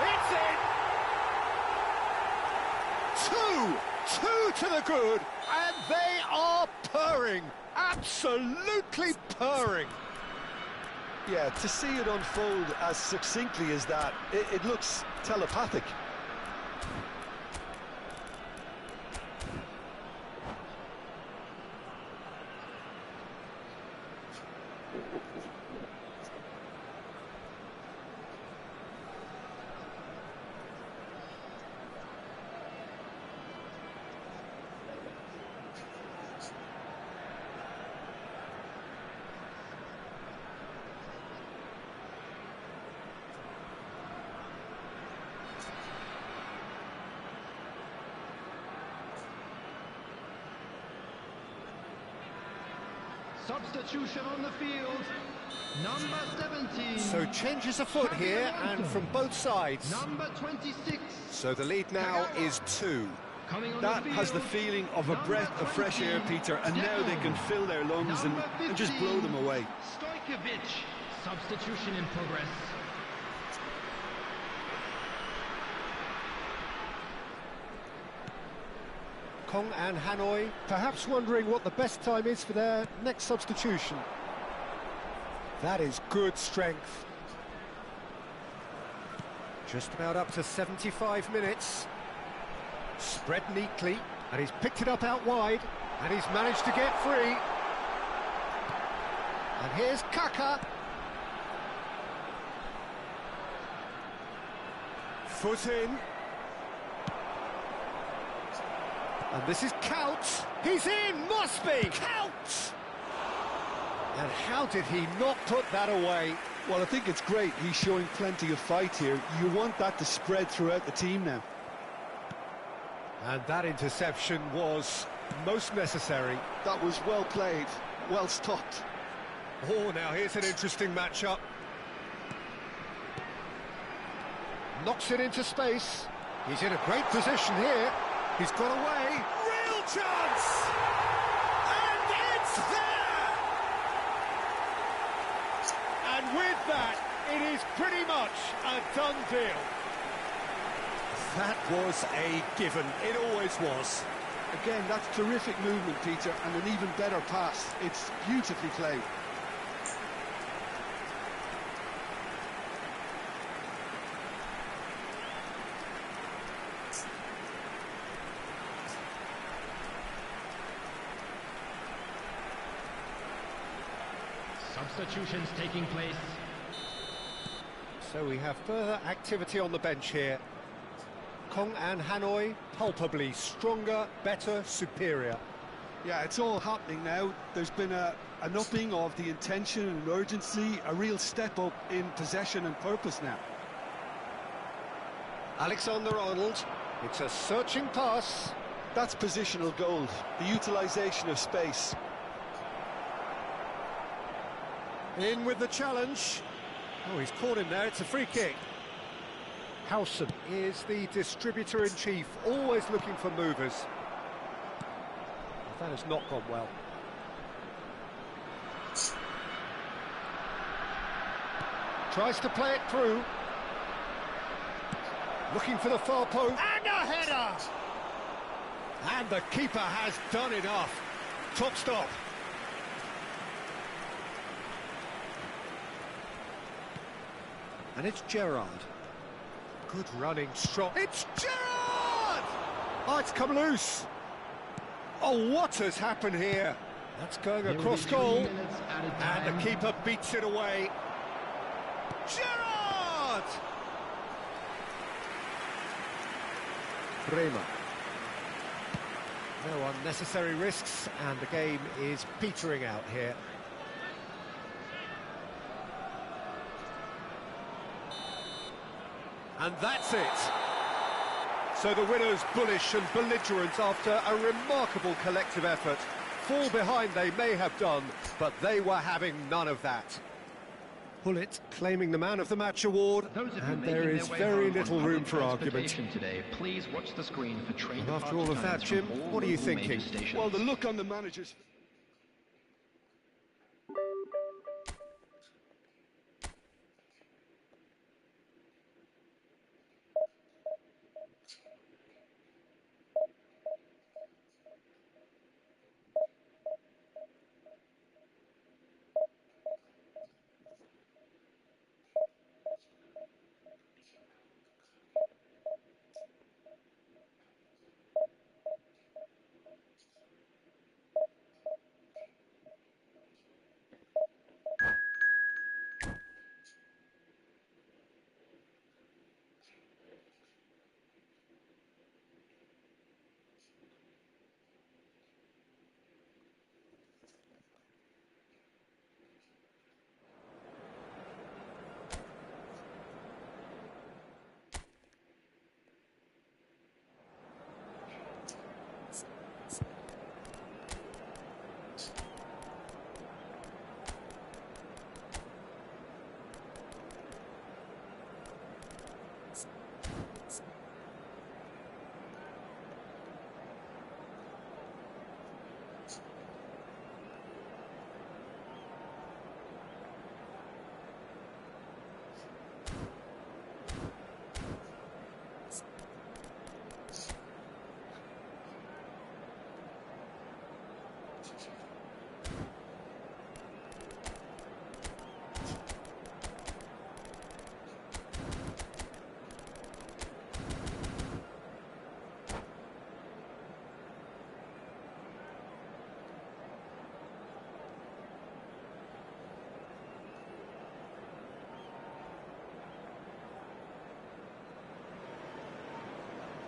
It's in! Two to the good, and they are purring. Absolutely purring. Yeah, to see it unfold as succinctly as that, it looks telepathic. Substitution on the field, number 17. So changes afoot here, and from both sides. Number 26. So the lead now is 2. That has the feeling of a breath of fresh air, Peter, and now they can fill their lungs and just blow them away. Stojkovic, substitution in progress. Kong and Hanoi perhaps wondering what the best time is for their next substitution. That is good strength. Just about up to 75 minutes. Spread neatly, and he's picked it up out wide, and he's managed to get free. And here's Kaká. Foot in. And this is Couch. He's in, must be! Couch! And how did he not put that away? Well, I think it's great. He's showing plenty of fight here. You want that to spread throughout the team now. And that interception was most necessary. That was well played, well stopped. Oh, now here's an interesting matchup. Knocks it into space. He's in a great position here. He's got away. Real chance! And it's there! And with that, it is pretty much a done deal. That was a given. It always was. Again, that's terrific movement, Peter, and an even better pass. It's beautifully played. Substitutions taking place. So we have further activity on the bench here. Kong and Hanoi, palpably stronger, better, superior. Yeah, it's all happening now. There's been an upping of the intention and urgency, a real step up in possession and purpose now. Alexander-Arnold, it's a searching pass. That's positional gold, the utilisation of space. In with the challenge. Oh, he's caught him there, it's a free kick. Howson is the distributor-in-chief, always looking for movers. That has not gone well. Tries to play it through. Looking for the far post. And a header! And the keeper has done enough. Top stop. And it's Gerrard. Good running, strong. It's Gerrard! Oh, it's come loose. Oh, what has happened here? That's going across goal. And the keeper beats it away. Gerrard! Bremer. No unnecessary risks, and the game is petering out here. And that's it. So the winners bullish and belligerent after a remarkable collective effort. Fall behind they may have done, but they were having none of that. Pullet claiming the Man of the Match award, and there is very little room for argument. Today, please watch the screen for train And after all of that, Jim, what are you thinking? Well, the look on the manager's...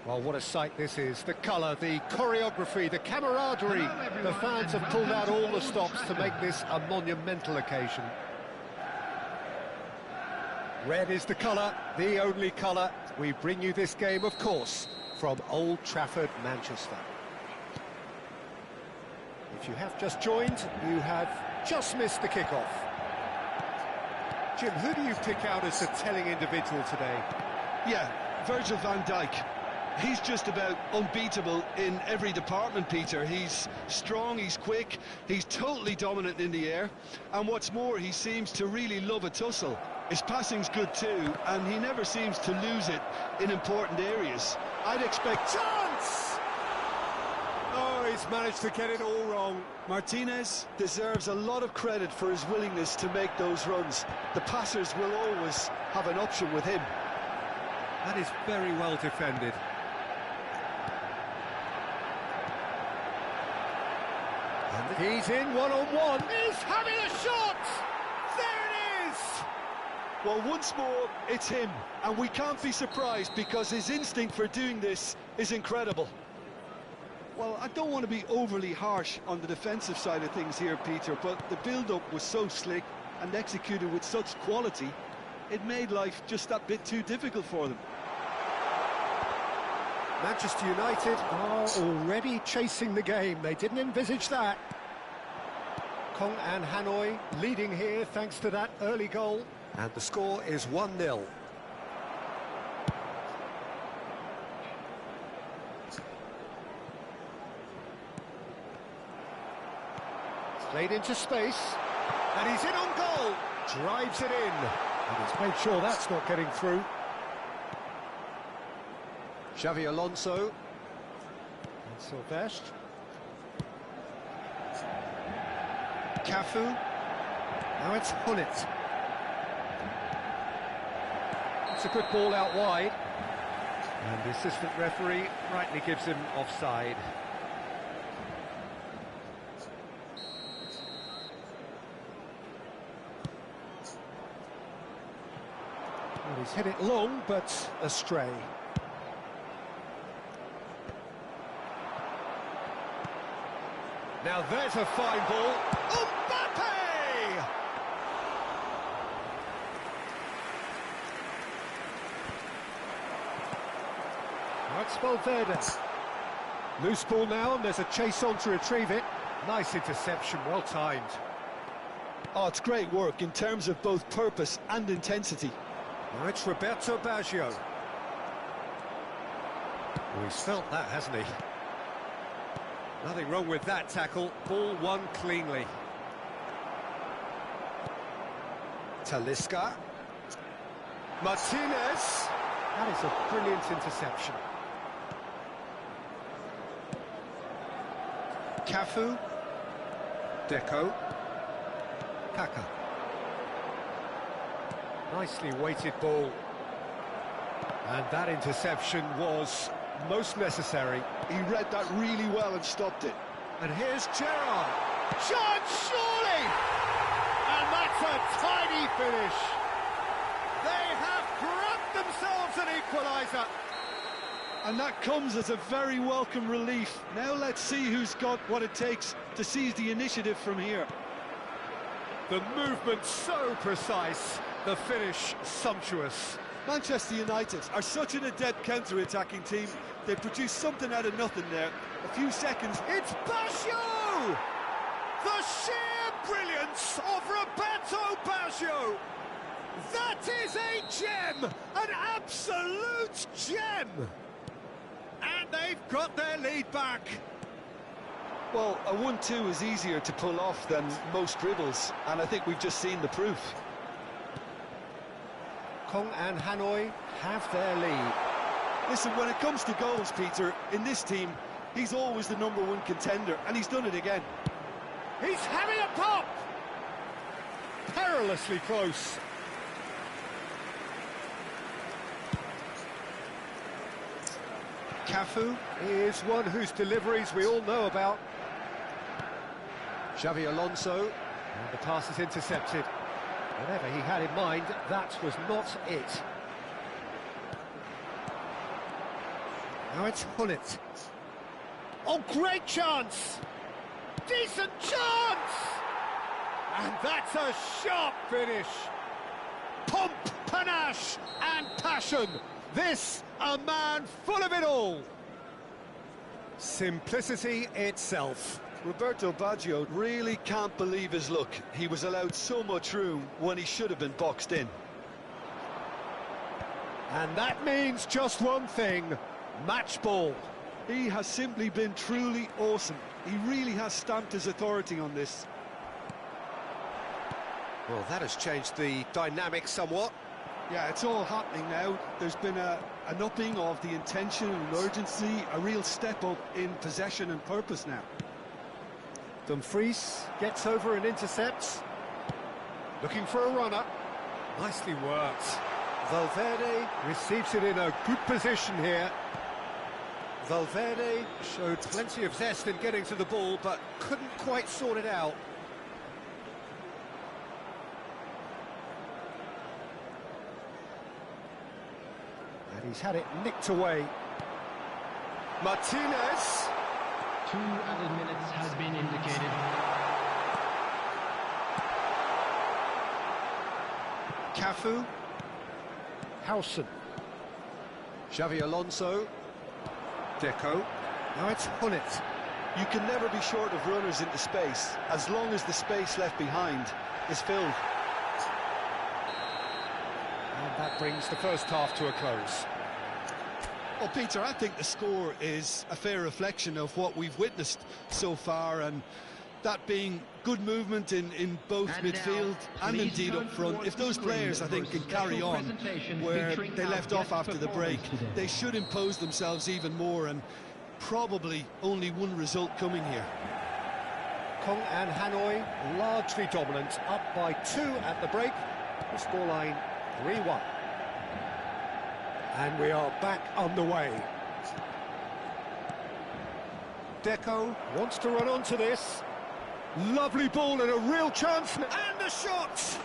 Well, what a sight this is. The colour, the choreography, the camaraderie. The fans have pulled out all the stops to make this a monumental occasion. Red is the colour, the only colour. We bring you this game, of course, from Old Trafford, Manchester. If you have just joined, you have just missed the kickoff. Jim, who do you pick out as the telling individual today? Yeah, Virgil van Dijk. He's just about unbeatable in every department, Peter. He's strong, he's quick, he's totally dominant in the air, and what's more, he seems to really love a tussle. His passing's good too, and he never seems to lose it in important areas. I'd expect... Chance! Oh, he's managed to get it all wrong. Martinez deserves a lot of credit for his willingness to make those runs. The passers will always have an option with him. That is very well defended. And he's in one-on-one. He's having a shot! There it is! Well, once more, it's him. And we can't be surprised because his instinct for doing this is incredible. Well, I don't want to be overly harsh on the defensive side of things here, Peter, but the build-up was so slick and executed with such quality, it made life just that bit too difficult for them. Manchester United are already chasing the game. They didn't envisage that. Kong and Hanoi leading here thanks to that early goal. And the score is 1-0. Played into space. And he's in on goal. Drives it in. And he's made sure that's not getting through. Xavi Alonso. And Silvestre. Cafu. Now it's Hullet. It's a good ball out wide. And the assistant referee rightly gives him offside. Well, he's hit it long, but astray. Now there's a fine ball. Mbappe! That's Valverde. Loose ball now, and there's a chase on to retrieve it. Nice interception, well timed. Oh, it's great work in terms of both purpose and intensity. Now it's Roberto Baggio. Oh, he's felt that, hasn't he? Nothing wrong with that tackle. Ball won cleanly. Talisca. Martinez. That is a brilliant interception. Cafu. Deco. Kaka. Nicely weighted ball. And that interception was most necessary. He read that really well and stopped it. And here's Gerrard. Chance, surely! And that's a tiny finish. They have grabbed themselves an equaliser. And that comes as a very welcome relief. Now let's see who's got what it takes to seize the initiative from here. The movement so precise, the finish sumptuous. Manchester United are such an adept counter-attacking team. They produce something out of nothing there. A few seconds. It's Baggio! The sheer brilliance of Roberto Baggio! That is a gem! An absolute gem! And they've got their lead back. Well, a 1-2 is easier to pull off than most dribbles, and I think we've just seen the proof. Kong and Hanoi have their lead. Listen, when it comes to goals, Peter, in this team, he's always the #1 contender, and he's done it again. He's having a pop! Perilously close. Cafu is one whose deliveries we all know about. Xavi Alonso, and the pass is intercepted. Whatever he had in mind, that was not it. Now it's Hullet. Oh, great chance! Decent chance! And that's a sharp finish. Pomp, panache and passion. This, a man full of it all. Simplicity itself. Roberto Baggio really can't believe his luck. He was allowed so much room when he should have been boxed in. And that means just one thing, match ball. He has simply been truly awesome. He really has stamped his authority on this. Well, that has changed the dynamic somewhat. Yeah, it's all happening now. There's been an upping of the intention and urgency, a real step up in possession and purpose now. Dumfries gets over and intercepts. Looking for a runner. Nicely worked. Valverde receives it in a good position here. Valverde showed plenty of zest in getting to the ball, but couldn't quite sort it out. And he's had it nicked away. Martinez. 2 added minutes has been indicated. Cafu. Howson. Xavi Alonso. Deco. Now it's Hullet. You can never be short of runners into space, as long as the space left behind is filled. And that brings the first half to a close. Well, Peter, I think the score is a fair reflection of what we've witnessed so far, and that being good movement in both And midfield now, and please indeed turn up front. towards If the those screen players, I think, for can a special carry on presentation where featuring they our left guest off after the break, performers today. they should impose themselves even more, and probably only one result coming here. Kong and Hanoi largely dominant, up by 2 at the break. The scoreline 3-1. And we are back underway. Deco wants to run onto this. Lovely ball and a real chance. And a shot!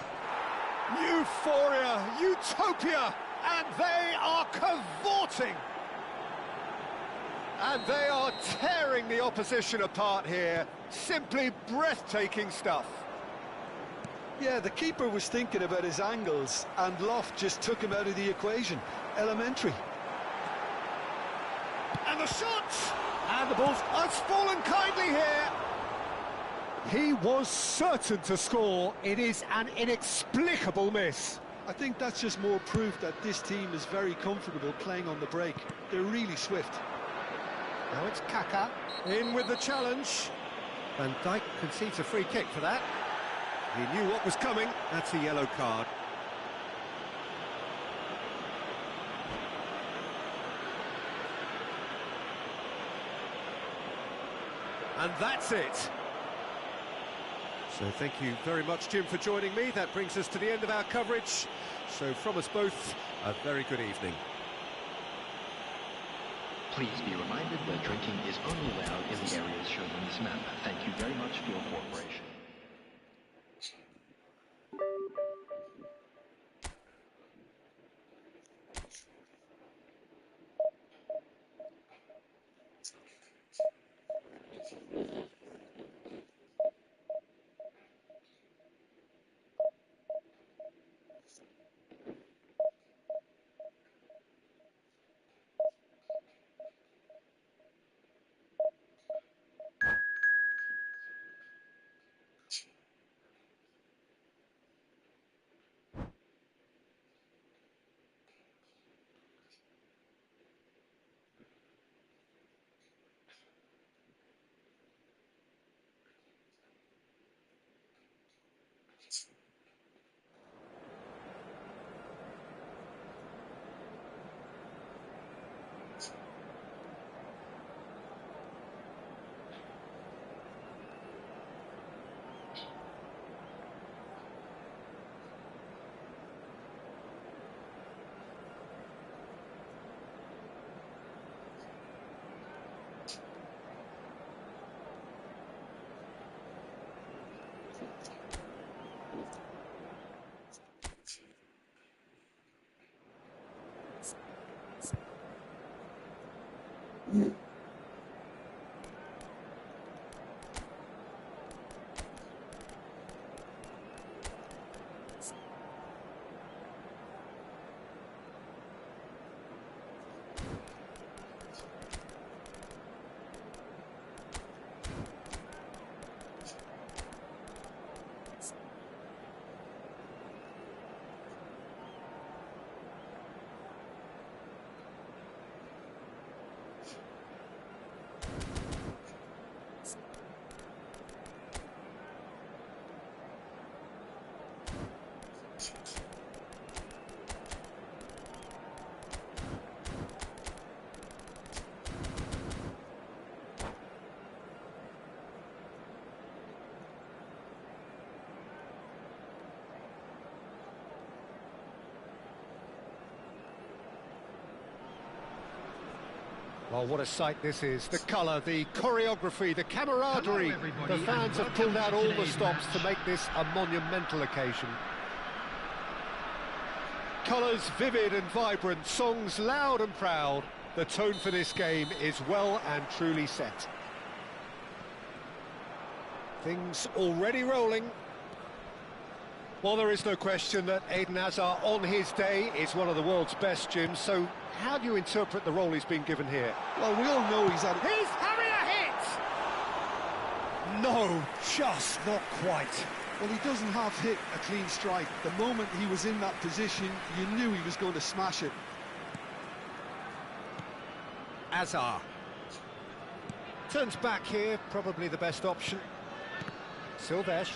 Euphoria, utopia, and they are cavorting. And they are tearing the opposition apart here. Simply breathtaking stuff. Yeah, the keeper was thinking about his angles, and Loft just took him out of the equation. Elementary. And the shot! And the ball has fallen kindly here. He was certain to score. It is an inexplicable miss. I think that's just more proof that this team is very comfortable playing on the break. They're really swift. Now it's Kaka in with the challenge. Van Dijk concedes a free kick for that. He knew what was coming. That's a yellow card. And that's it. So thank you very much, Jim, for joining me. That brings us to the end of our coverage. So from us both, a very good evening. Please be reminded that drinking is only allowed in the areas shown on this map. Thank you very much for your cooperation. Well, what a sight this is. The colour, the choreography, the camaraderie. The fans have pulled out all the stops to make this a monumental occasion. Colours vivid and vibrant, songs loud and proud. The tone for this game is well and truly set. Things already rolling. Well, there is no question that Eden Hazard on his day is one of the world's best, Jim, so how do you interpret the role he's been given here? Well, we all know he's He's having a hit! No, just not quite. Well, he doesn't have hit a clean strike. The moment he was in that position, you knew he was going to smash it. Azar. Turns back here, probably the best option. Silvesh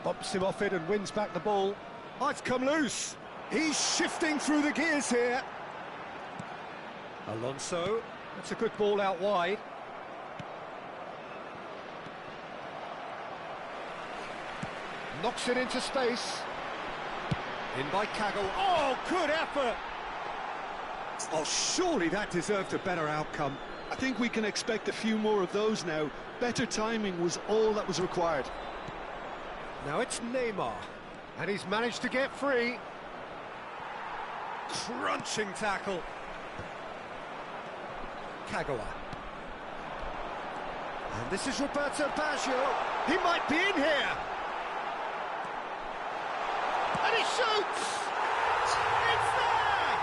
bumps him off it and wins back the ball. Oh, it's come loose. He's shifting through the gears here. Alonso, that's a good ball out wide. Knocks it into space. In by Kaggle. Oh, good effort! Oh, surely that deserved a better outcome. I think we can expect a few more of those now. Better timing was all that was required. Now it's Neymar, and he's managed to get free. Crunching tackle. Kagawa. And this is Roberto Baggio. He might be in here. And he shoots! It's there!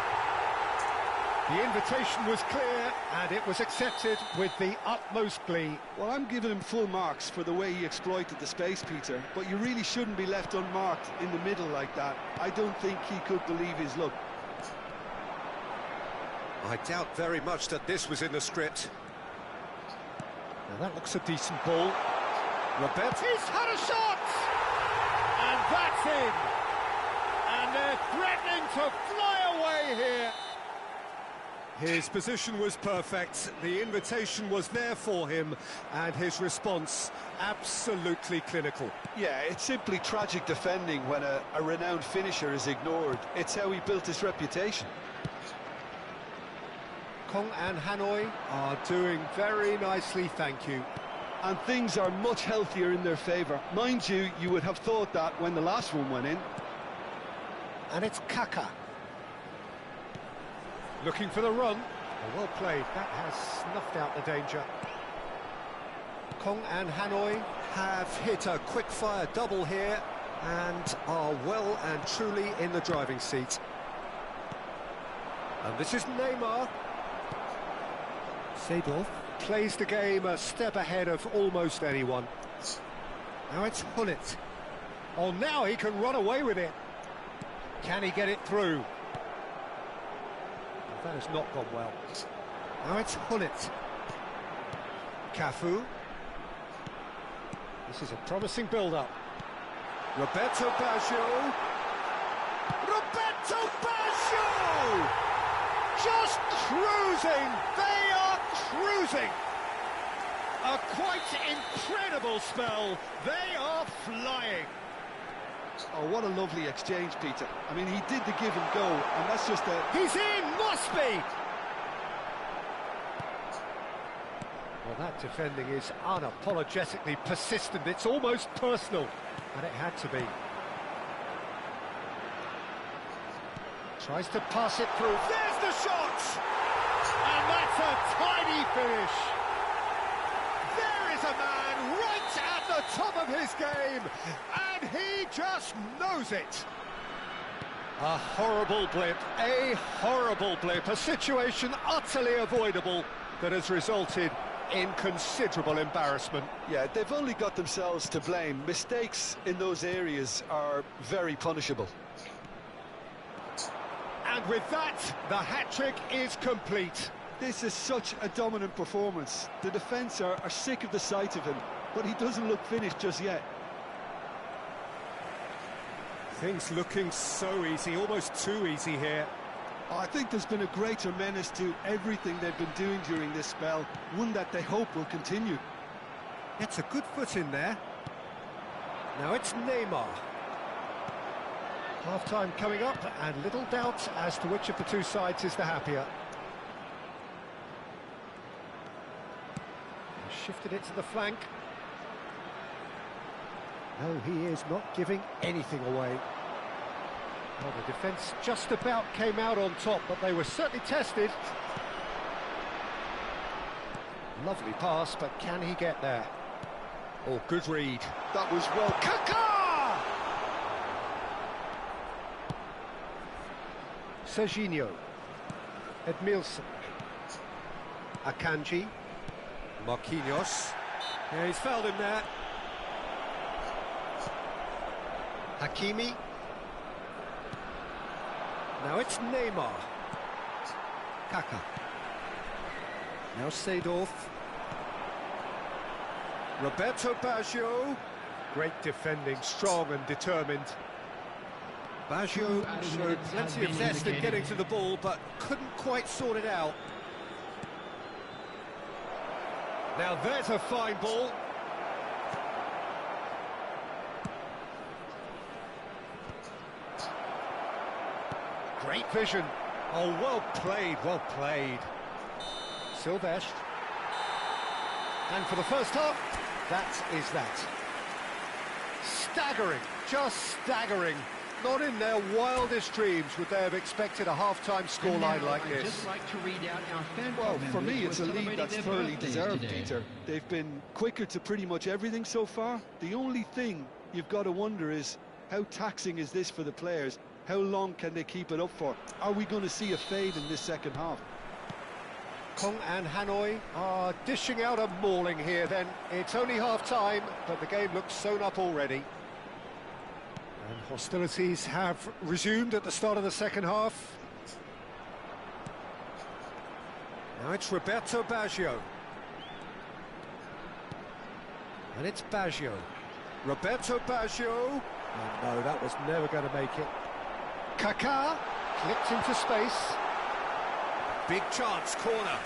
The invitation was clear, and it was accepted with the utmost glee. Well, I'm giving him full marks for the way he exploited the space, Peter, but you really shouldn't be left unmarked in the middle like that. I don't think he could believe his luck. I doubt very much that this was in the script. Now that looks a decent ball. Roberto's had a shot! And that's in! And they're threatening to fly away here. His position was perfect, the invitation was there for him, and his response absolutely clinical. Yeah, it's simply tragic defending when a renowned finisher is ignored. It's how he built his reputation. Kong and Hanoi are doing very nicely, thank you. And things are much healthier in their favour. Mind you, you would have thought that when the last one went in. And it's Kaka. Looking for the run. Oh, well played. That has snuffed out the danger. Kong and Hanoi have hit a quick-fire double here and are well and truly in the driving seat. And this is Neymar. Seedorf plays the game a step ahead of almost anyone. Now it's Hullet. Oh, now he can run away with it. Can he get it through? That has not gone well. Now it's Hullet. Cafu. This is a promising build-up. Roberto Baggio. Roberto Baggio! Just cruising! They are cruising! A quite incredible spell. They are flying. Oh, what a lovely exchange, Peter. I mean, he did the give and go, and that's just a... He's in! Must be! Well, that defending is unapologetically persistent. It's almost personal, and it had to be. Tries to pass it through. There's the shot! And that's a tiny finish. There is a man right at the top of his game, and he just knows it. A horrible blip, a situation utterly avoidable that has resulted in considerable embarrassment. Yeah, they've only got themselves to blame. Mistakes in those areas are very punishable. And with that, the hat-trick is complete. This is such a dominant performance. The defence are sick of the sight of him, but he doesn't look finished just yet. Things looking so easy, almost too easy here. Oh, I think there's been a greater menace to everything they've been doing during this spell, one that they hope will continue. It's a good foot in there. Now it's Neymar. Half-time coming up, and little doubt as to which of the two sides is the happier. Shifted it to the flank. No, he is not giving anything away. Well, the defence just about came out on top, but they were certainly tested. Lovely pass, but can he get there? Oh, good read. That was well... Kaka! Serginho. Edmilson. Akanji. Marquinhos. Yeah, he's fouled him there. Hakimi. Now it's Neymar. Kaka. Now Seedorf. Roberto Baggio. Great defending, strong and determined. Baggio showed plenty of zest in getting to the ball, but couldn't quite sort it out. Now there's a fine ball. Great vision. Oh, well played, well played. Silvestre. And for the first half, that is that. Staggering, just staggering. Not in their wildest dreams would they have expected a half-time scoreline like I'd this. just like to read out our fan Well, club for members me, who it's are a lead celebrating that's their thoroughly birthdays deserved, today. Peter. They've been quicker to pretty much everything so far. The only thing you've got to wonder is, how taxing is this for the players? How long can they keep it up for? Are we going to see a fade in this second half? Kong and Hanoi are dishing out a mauling here then. It's only half-time, but the game looks sewn up already. And hostilities have resumed at the start of the second half. Now it's Roberto Baggio. And it's Baggio. Roberto Baggio. Oh no, that was never going to make it. Kaká clipped into space. Big chance, corner.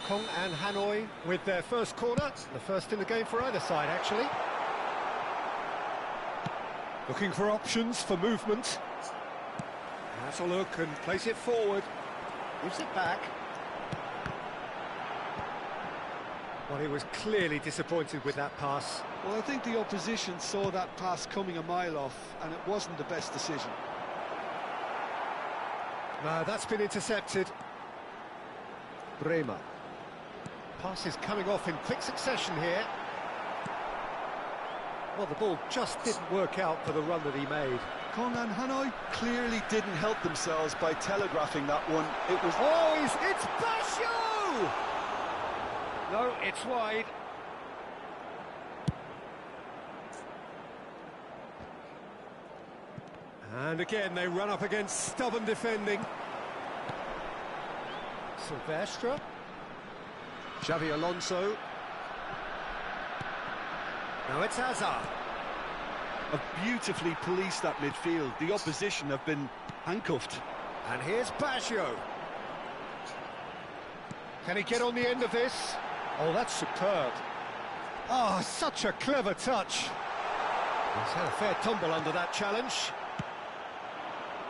Kong and Hanoi with their first corner. The first in the game for either side, actually. Looking for options for movement. Has a look and plays it forward. Gives it back. Well, he was clearly disappointed with that pass. Well, I think the opposition saw that pass coming a mile off, and it wasn't the best decision. No, that's been intercepted. Bremer. Pass is coming off in quick succession here. Well, the ball just didn't work out for the run that he made. Kong and Hanoi clearly didn't help themselves by telegraphing that one. It was... Oh, it's Baggio! No, it's wide. And again, they run up against stubborn defending. Silvestre. Xavi Alonso. Now it's Hazard. have beautifully policed that midfield. The opposition have been handcuffed. And here's Baggio. Can he get on the end of this? Oh, that's superb. Oh, such a clever touch. He's had a fair tumble under that challenge.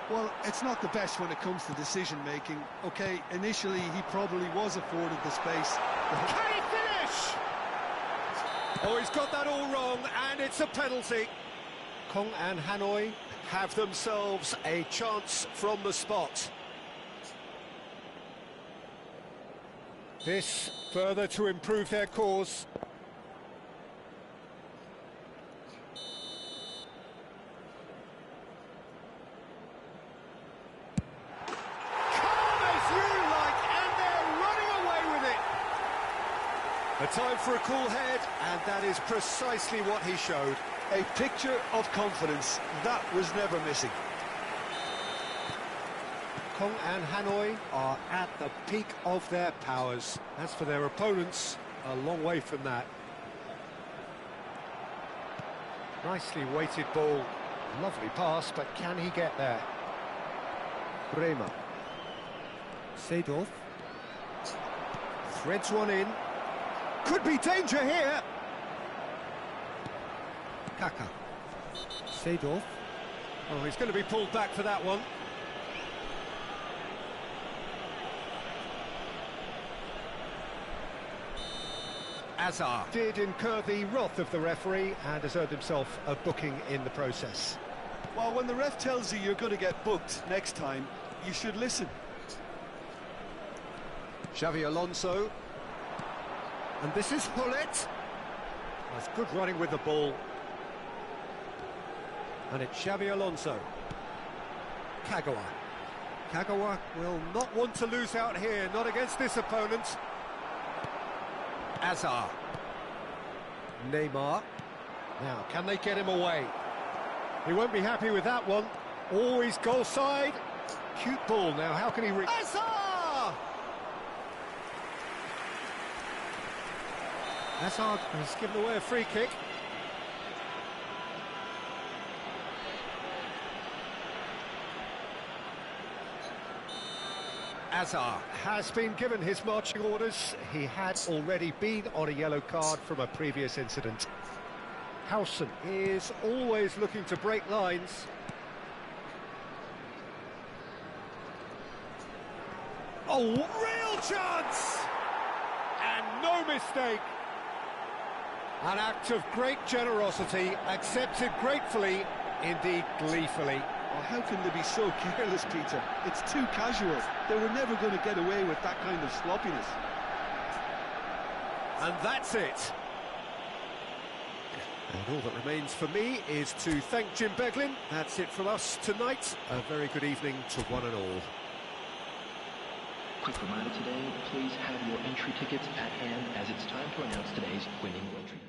Well, it's not the best when it comes to decision-making. OK, initially he probably was afforded the space. Can he finish? Oh, he's got that all wrong, and it's a penalty. Kong and Hanoi have themselves a chance from the spot. This further to improve their cause. A time for a cool head, and that is precisely what he showed. A picture of confidence. That was never missing. Kong and Hanoi are at the peak of their powers. As for their opponents, a long way from that. Nicely weighted ball. Lovely pass, but can he get there? Bremer. Seedorf. Threads one in. Could be danger here. Kaká. Seedorf. Oh, he's going to be pulled back for that one. ASA did incur the wrath of the referee and has earned himself a booking in the process. Well, when the ref tells you you're going to get booked next time, you should listen. Xavi Alonso. And this is Hullet. That's good running with the ball. And it's Xavi Alonso. Kagawa. Kagawa will not want to lose out here, not against this opponent. Azar. Neymar. Now, can they get him away? He won't be happy with that one. Always goal side. Cute ball now, how can he reach? Azar! Hazard has given away a free kick. Hazard has been given his marching orders. He had already been on a yellow card from a previous incident. Howson is always looking to break lines. Oh, real chance! And no mistake. An act of great generosity, accepted gratefully, indeed gleefully. Oh, how can they be so careless, Peter? It's too casual. They were never going to get away with that kind of sloppiness. And that's it. And all that remains for me is to thank Jim Beglin. That's it from us tonight. A very good evening to one and all. Quick reminder today, please have your entry tickets at hand as it's time to announce today's winning entry.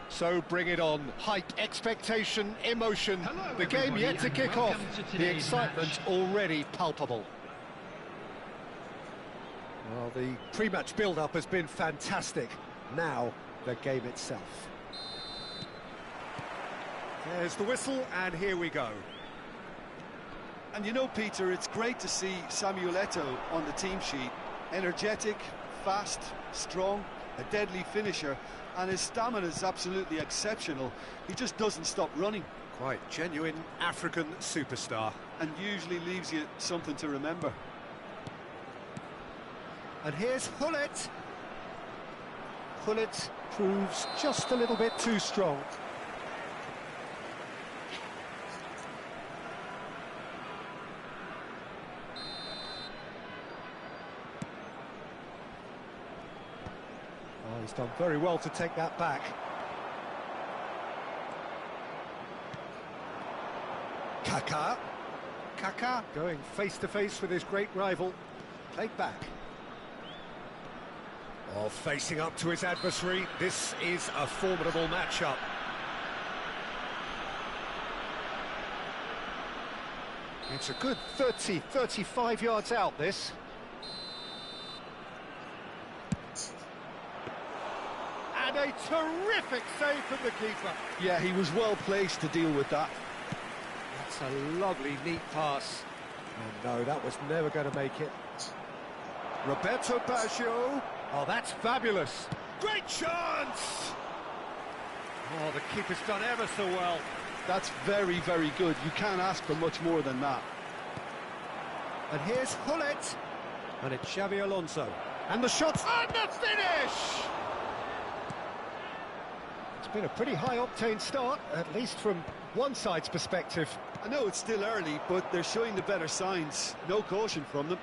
So bring it on. Hype, expectation, emotion. Hello, the game everybody, yet to and kick welcome off. to The today's excitement match. already palpable. Well, the pre-match build-up has been fantastic. Now, the game itself. There's the whistle, and here we go. And you know, Peter, it's great to see Samuel Eto'o on the team sheet. Energetic, fast, strong, a deadly finisher, and his stamina is absolutely exceptional. He just doesn't stop running. Quite genuine African superstar. And usually leaves you something to remember. And here's Hullet. Hullet proves just a little bit too strong. Oh, he's done very well to take that back. Kaká going face to face with his great rival. Played back. Oh, facing up to his adversary. This is a formidable matchup. It's a good 35 yards out, this. And a terrific save from the keeper. Yeah, he was well placed to deal with that. That's a lovely, neat pass. Oh no, that was never going to make it. Roberto Baggio. Oh, that's fabulous. Great chance! Oh, the keeper's done ever so well. That's very, very good. You can't ask for much more than that. And here's Hullet. And it's Xabi Alonso. And the shot. And the finish! been a pretty high-octane start, at least from one side's perspective. I know it's still early, but they're showing the better signs. No caution from them.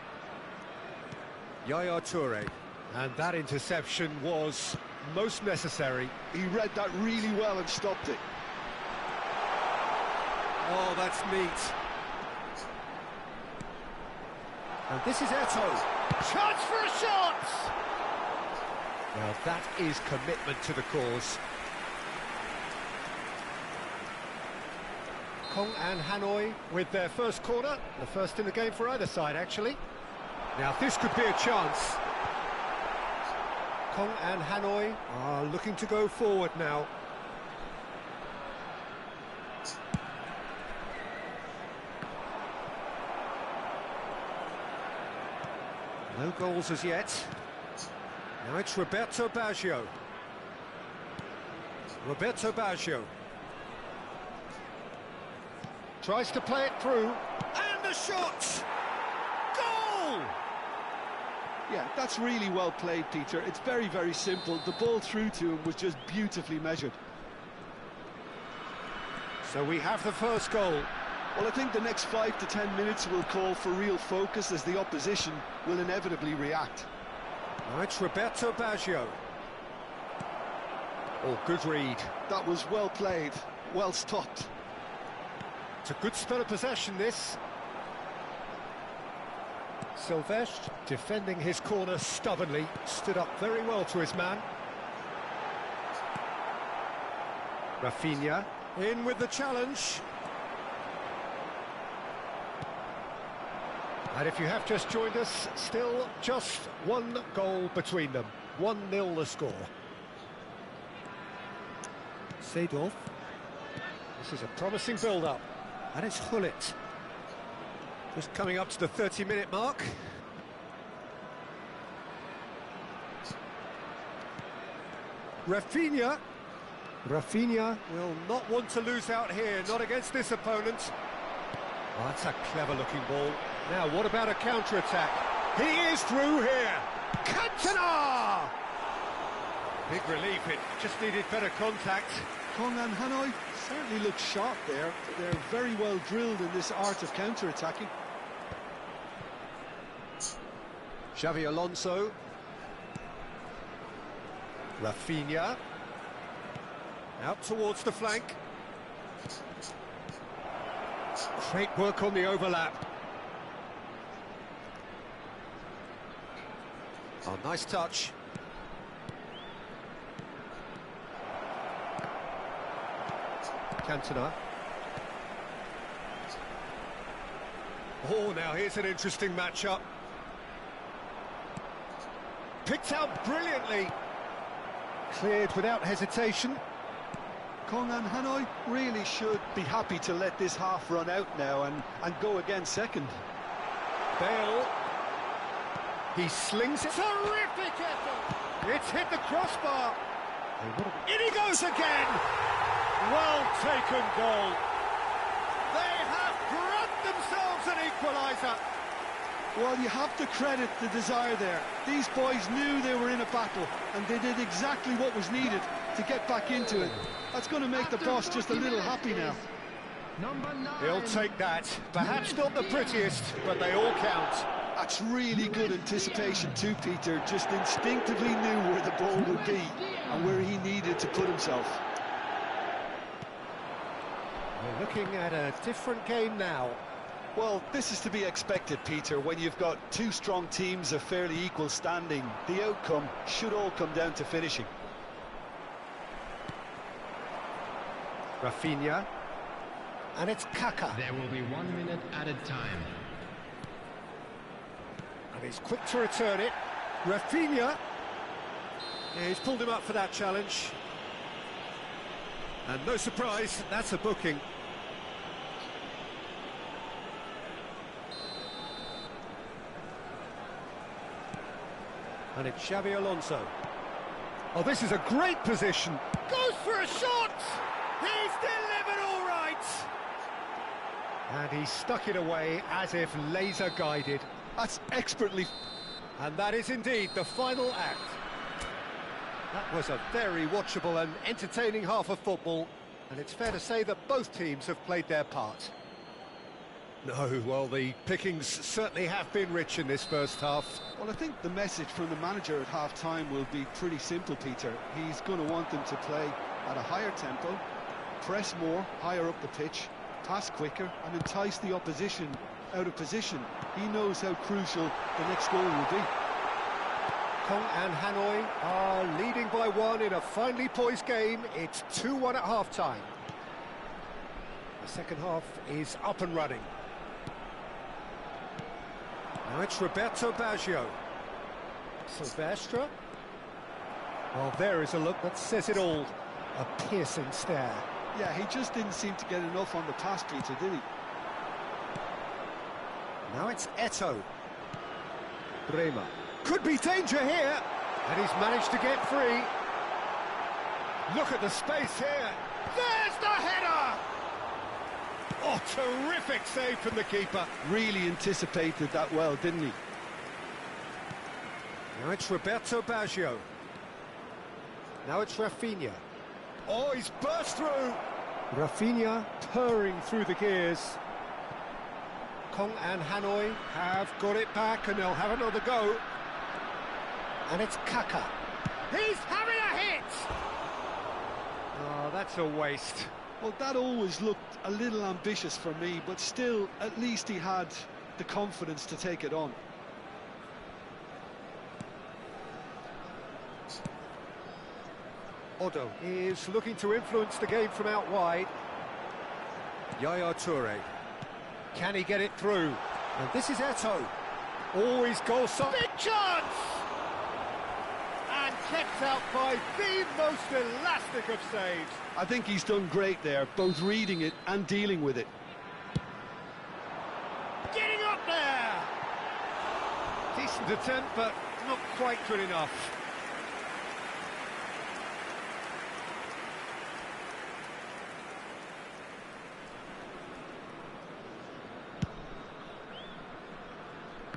Yaya Toure. And that interception was most necessary. He read that really well and stopped it. Oh, that's neat. And this is Eto'o. Chance for a shot! Well, that is commitment to the cause. Kong and Hanoi with their first corner. The first in the game for either side, actually. Now, this could be a chance. Kong and Hanoi are looking to go forward now. No goals as yet. Now it's Roberto Baggio. Roberto Baggio. Tries to play it through. And the shot! Goal! Yeah, that's really well played, Peter. It's very, very simple. The ball through to him was just beautifully measured. So we have the first goal. Well, I think the next 5 to 10 minutes will call for real focus as the opposition will inevitably react. Now it's Roberto Baggio. Oh, good read. That was well played, well stopped. It's a good spell of possession, this. Silvestre, defending his corner stubbornly, stood up very well to his man. Rafinha, in with the challenge. And if you have just joined us, still just one goal between them. 1-0 the score. Seedorf. This is a promising build-up. And it's Hullet. Just coming up to the 30-minute mark. Rafinha. Rafinha will not want to lose out here, not against this opponent. Oh, that's a clever-looking ball. Now, what about a counter-attack? He is through here! Cantona! Big relief, it just needed better contact. Kong and Hanoi certainly look sharp there. They're very well drilled in this art of counter-attacking. Xavi Alonso. Rafinha. Out towards the flank. Great work on the overlap. Oh, nice touch. Cantona. Oh, now here's an interesting matchup. Picked out brilliantly. Cleared without hesitation. Kong and Hanoi really should be happy to let this half run out now and go again second. Bale. He slings it. Terrific effort! It's hit the crossbar. In he goes again! Well taken goal. They have grabbed themselves an equaliser. Well, you have to credit the desire there. These boys knew they were in a battle, and they did exactly what was needed to get back into it. That's going to make the boss just a little happy now. He'll take that. Perhaps not the prettiest, but they all count. That's really good anticipation too, Peter. Just instinctively knew where the ball would be and where he needed to put himself. We're looking at a different game now. Well, this is to be expected, Peter. When you've got two strong teams of fairly equal standing, the outcome should all come down to finishing. Rafinha. And it's Kaka. There will be 1 minute added time. And he's quick to return it. Rafinha. Yeah, he's pulled him up for that challenge. And no surprise, that's a booking. And it's Xavi Alonso. Oh, this is a great position. Goes for a shot! He's delivered all right! And he stuck it away as if laser-guided. That's expertly... And that is indeed the final act. That was a very watchable and entertaining half of football, and it's fair to say that both teams have played their part. No, well, the pickings certainly have been rich in this first half. Well, I think the message from the manager at half-time will be pretty simple, Peter. He's going to want them to play at a higher tempo, press more, higher up the pitch, pass quicker, and entice the opposition out of position. He knows how crucial the next goal will be. Kong and Hanoi are leading by one in a finely poised game. It's 2-1 at half-time. The second half is up and running. Now it's Roberto Baggio. Silvestre. Well, there is a look that says it all. A piercing stare. Yeah, he just didn't seem to get enough on the pass, Peter, did he? Now it's Eto'o. Bremer. Could be danger here. And he's managed to get free. Look at the space here. There's the header! Oh, terrific save from the keeper. Really anticipated that well, didn't he? Now it's Roberto Baggio. Now it's Rafinha. Oh, he's burst through. Rafinha purring through the gears. Kong and Hanoi have got it back and they'll have another go. And it's Kaka. He's having a hit! Oh, that's a waste. Well, that always looked a little ambitious for me, but still, at least he had the confidence to take it on. Odo is looking to influence the game from out wide. Yaya Toure. Can he get it through? And this is Eto'o. Always goal shot. Big chance! And kept out by the most elastic of saves. I think he's done great there, both reading it and dealing with it. Getting up there! Decent attempt, but not quite good enough.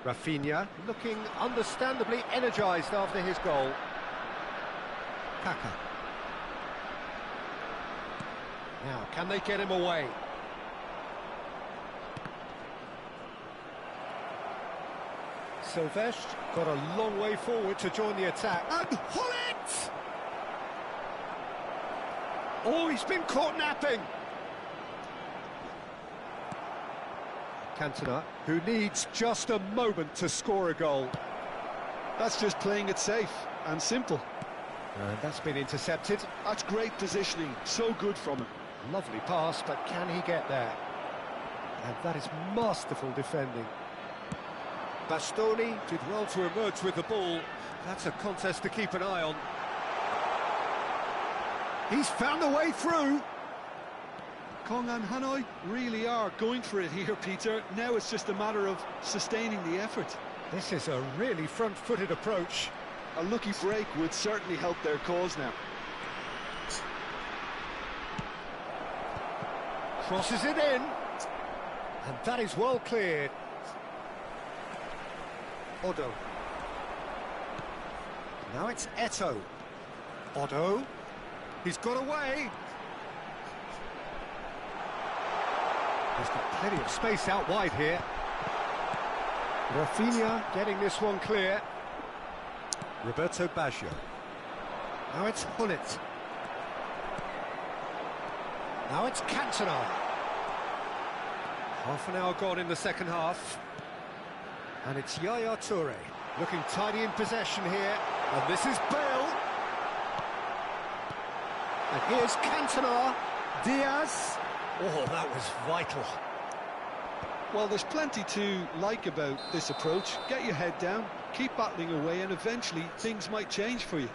Rafinha looking understandably energised after his goal. Kaka. Now, can they get him away? Silvestre got a long way forward to join the attack. And Hullet! Oh, he's been caught napping. Cantona, who needs just a moment to score a goal. That's just playing it safe and simple. And that's been intercepted. That's great positioning, so good from him. Lovely pass, but can he get there? And that is masterful defending. Bastoni did well to emerge with the ball. That's a contest to keep an eye on. He's found a way through. Kong and Hanoi really are going for it here, Peter. Now it's just a matter of sustaining the effort. This is a really front-footed approach. A lucky break would certainly help their cause now. Crosses it in. And that is well cleared. Odo. Now it's Eto'o. Odo. He's got away. He's got plenty of space out wide here. Rafinha getting this one clear. Roberto Baggio. Now it's Hullet. Now it's Cantona. Half an hour gone in the second half. And it's Yaya Toure looking tidy in possession here. And this is Bale. And here's Cantona. Diaz. Oh, that was vital. Well, there's plenty to like about this approach. Get your head down, keep battling away, and eventually things might change for you.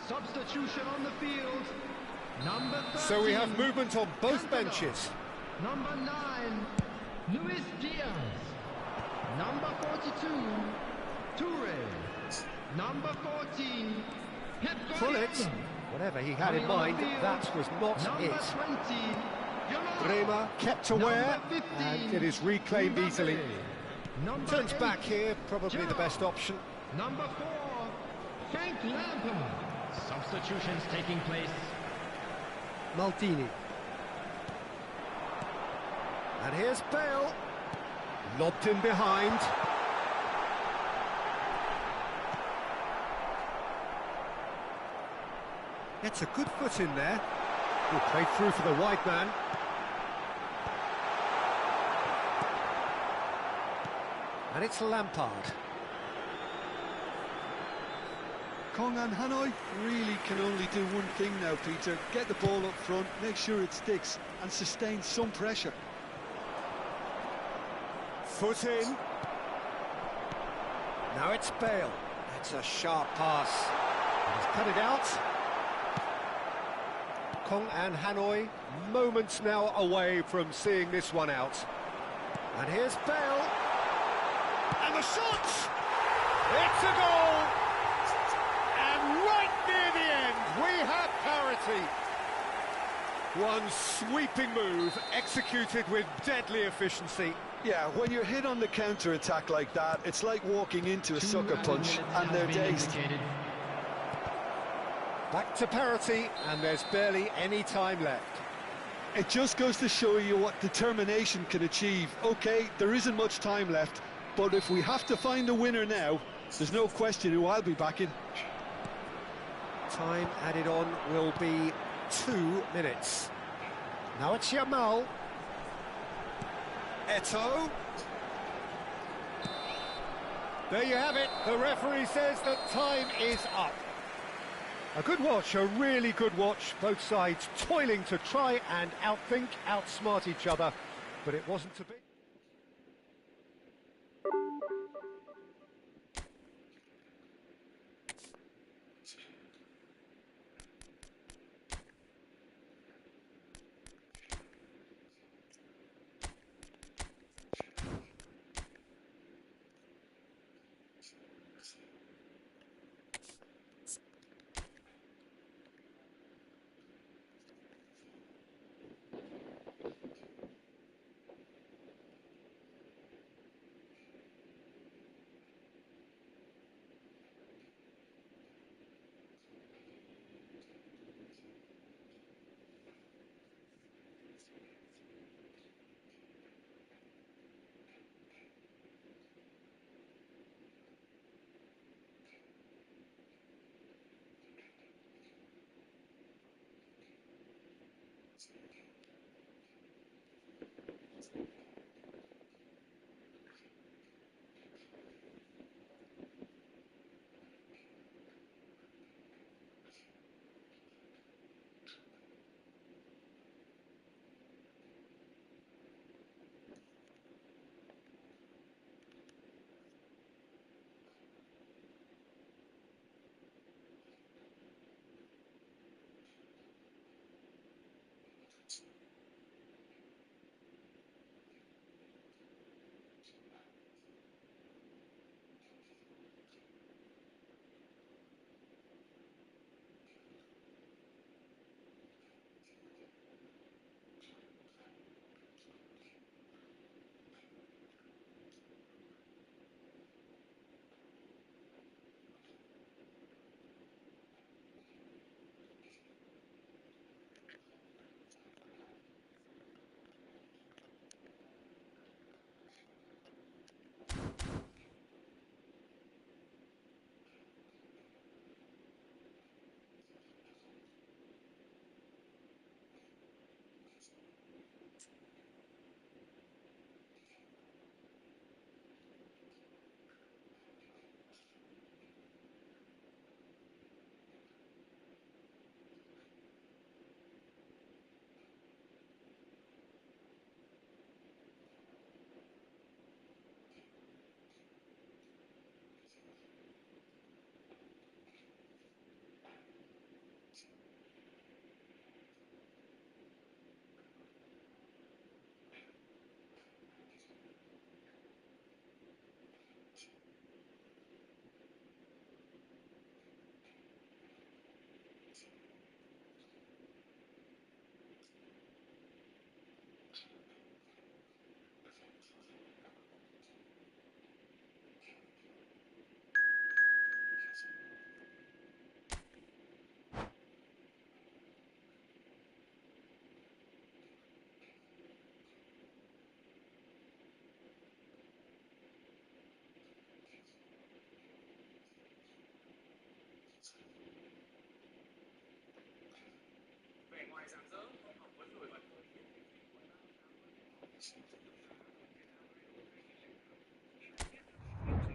Substitution on the field. Number 13, So we have movement on both Cantona. benches. Number 9, Luis Diaz. Number 42, Toure. Number 14, Pep Pull it. Guardiola. Whatever he had in Coming on mind, the field, that was not number it. 20, Yamal. Bremer kept aware, Number 15, and it is reclaimed Mbappe. easily. Number Turns 8, back here, probably the best Gerrard. option. Number 4, Frank Lampard. Substitutions taking place. Maldini. And here's Bale. Lobbed in behind. Gets a good foot in there. Good play through for the wide man. And it's Lampard. Kong and Hanoi really can only do one thing now, Peter. Get the ball up front, make sure it sticks, and sustain some pressure. Foot in. Now it's Bale. It's a sharp pass. He's cut it out. Kong and Hanoi, moments now away from seeing this one out. And here's Bale. And the shot! It's a goal! And right near the end, we have parity. One sweeping move, executed with deadly efficiency. Yeah, when you're hit on the counter-attack like that, it's like walking into a sucker punch, and they're dazed. Back to parity, and there's barely any time left. It just goes to show you what determination can achieve. Okay, there isn't much time left, but if we have to find a winner now, there's no question who I'll be backing. Time added on will be 2 minutes. Now it's Yamal. Eto'o. There you have it. The referee says that time is up. A good watch, a really good watch. Both sides toiling to try and outthink, outsmart each other, but it wasn't to be.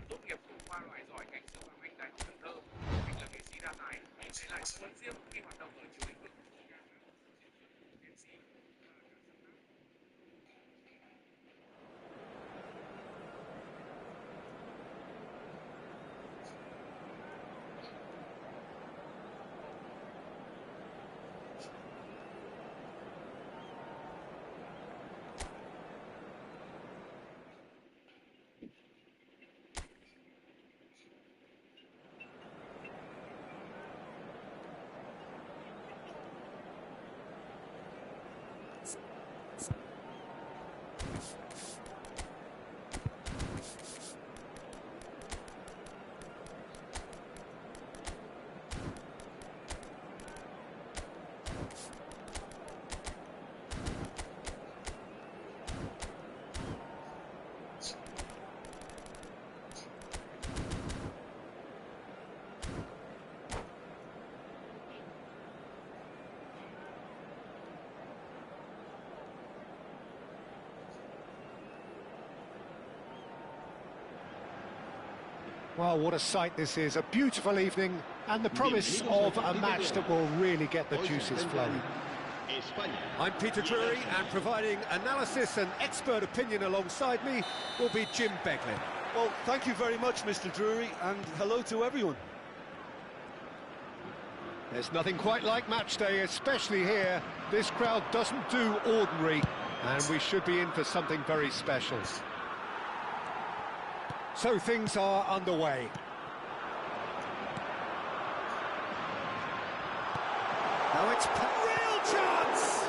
Tốt nghiệp thủ khoa loại giỏi ngành sư phạm Anh tại Cần Thơ, anh là nghệ sĩ đa tài, để lại dấu ấn riêng khi hoạt động ở nhiều lĩnh vực. Well, what a sight this is. A beautiful evening and the promise of a match that will really get the juices flowing. I'm Peter Drury, and providing analysis and expert opinion alongside me will be Jim Beglin. Well, thank you very much, Mr. Drury, and hello to everyone. There's nothing quite like match day, especially here. This crowd doesn't do ordinary, and we should be in for something very special. So things are underway. Now it's a real chance!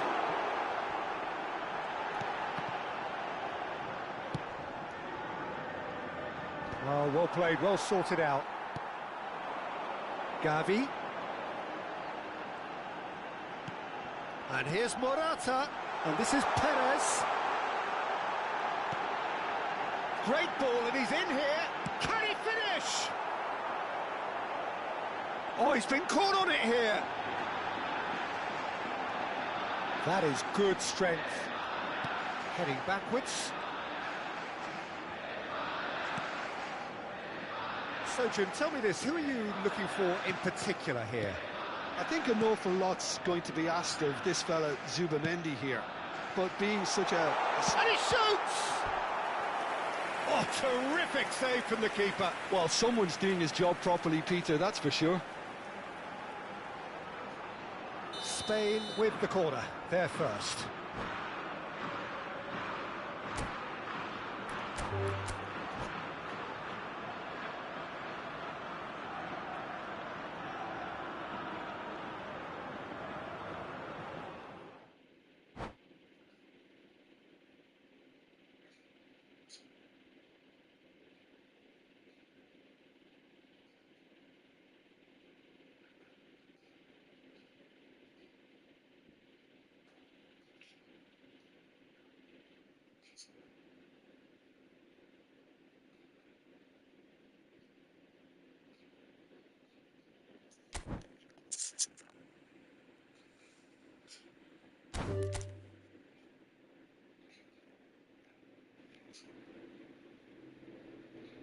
Oh, well played, well sorted out. Gavi. And here's Morata, and this is Perez. Great ball, and he's in here. Can he finish? Oh, he's been caught on it here. That is good strength. Heading backwards. So, Jim, tell me this, who are you looking for in particular here? I think an awful lot's going to be asked of this fella Zubamendi here, but being such a... And he shoots! Oh, terrific save from the keeper. Well, someone's doing his job properly, Peter, that's for sure. Spain with the corner, they're first.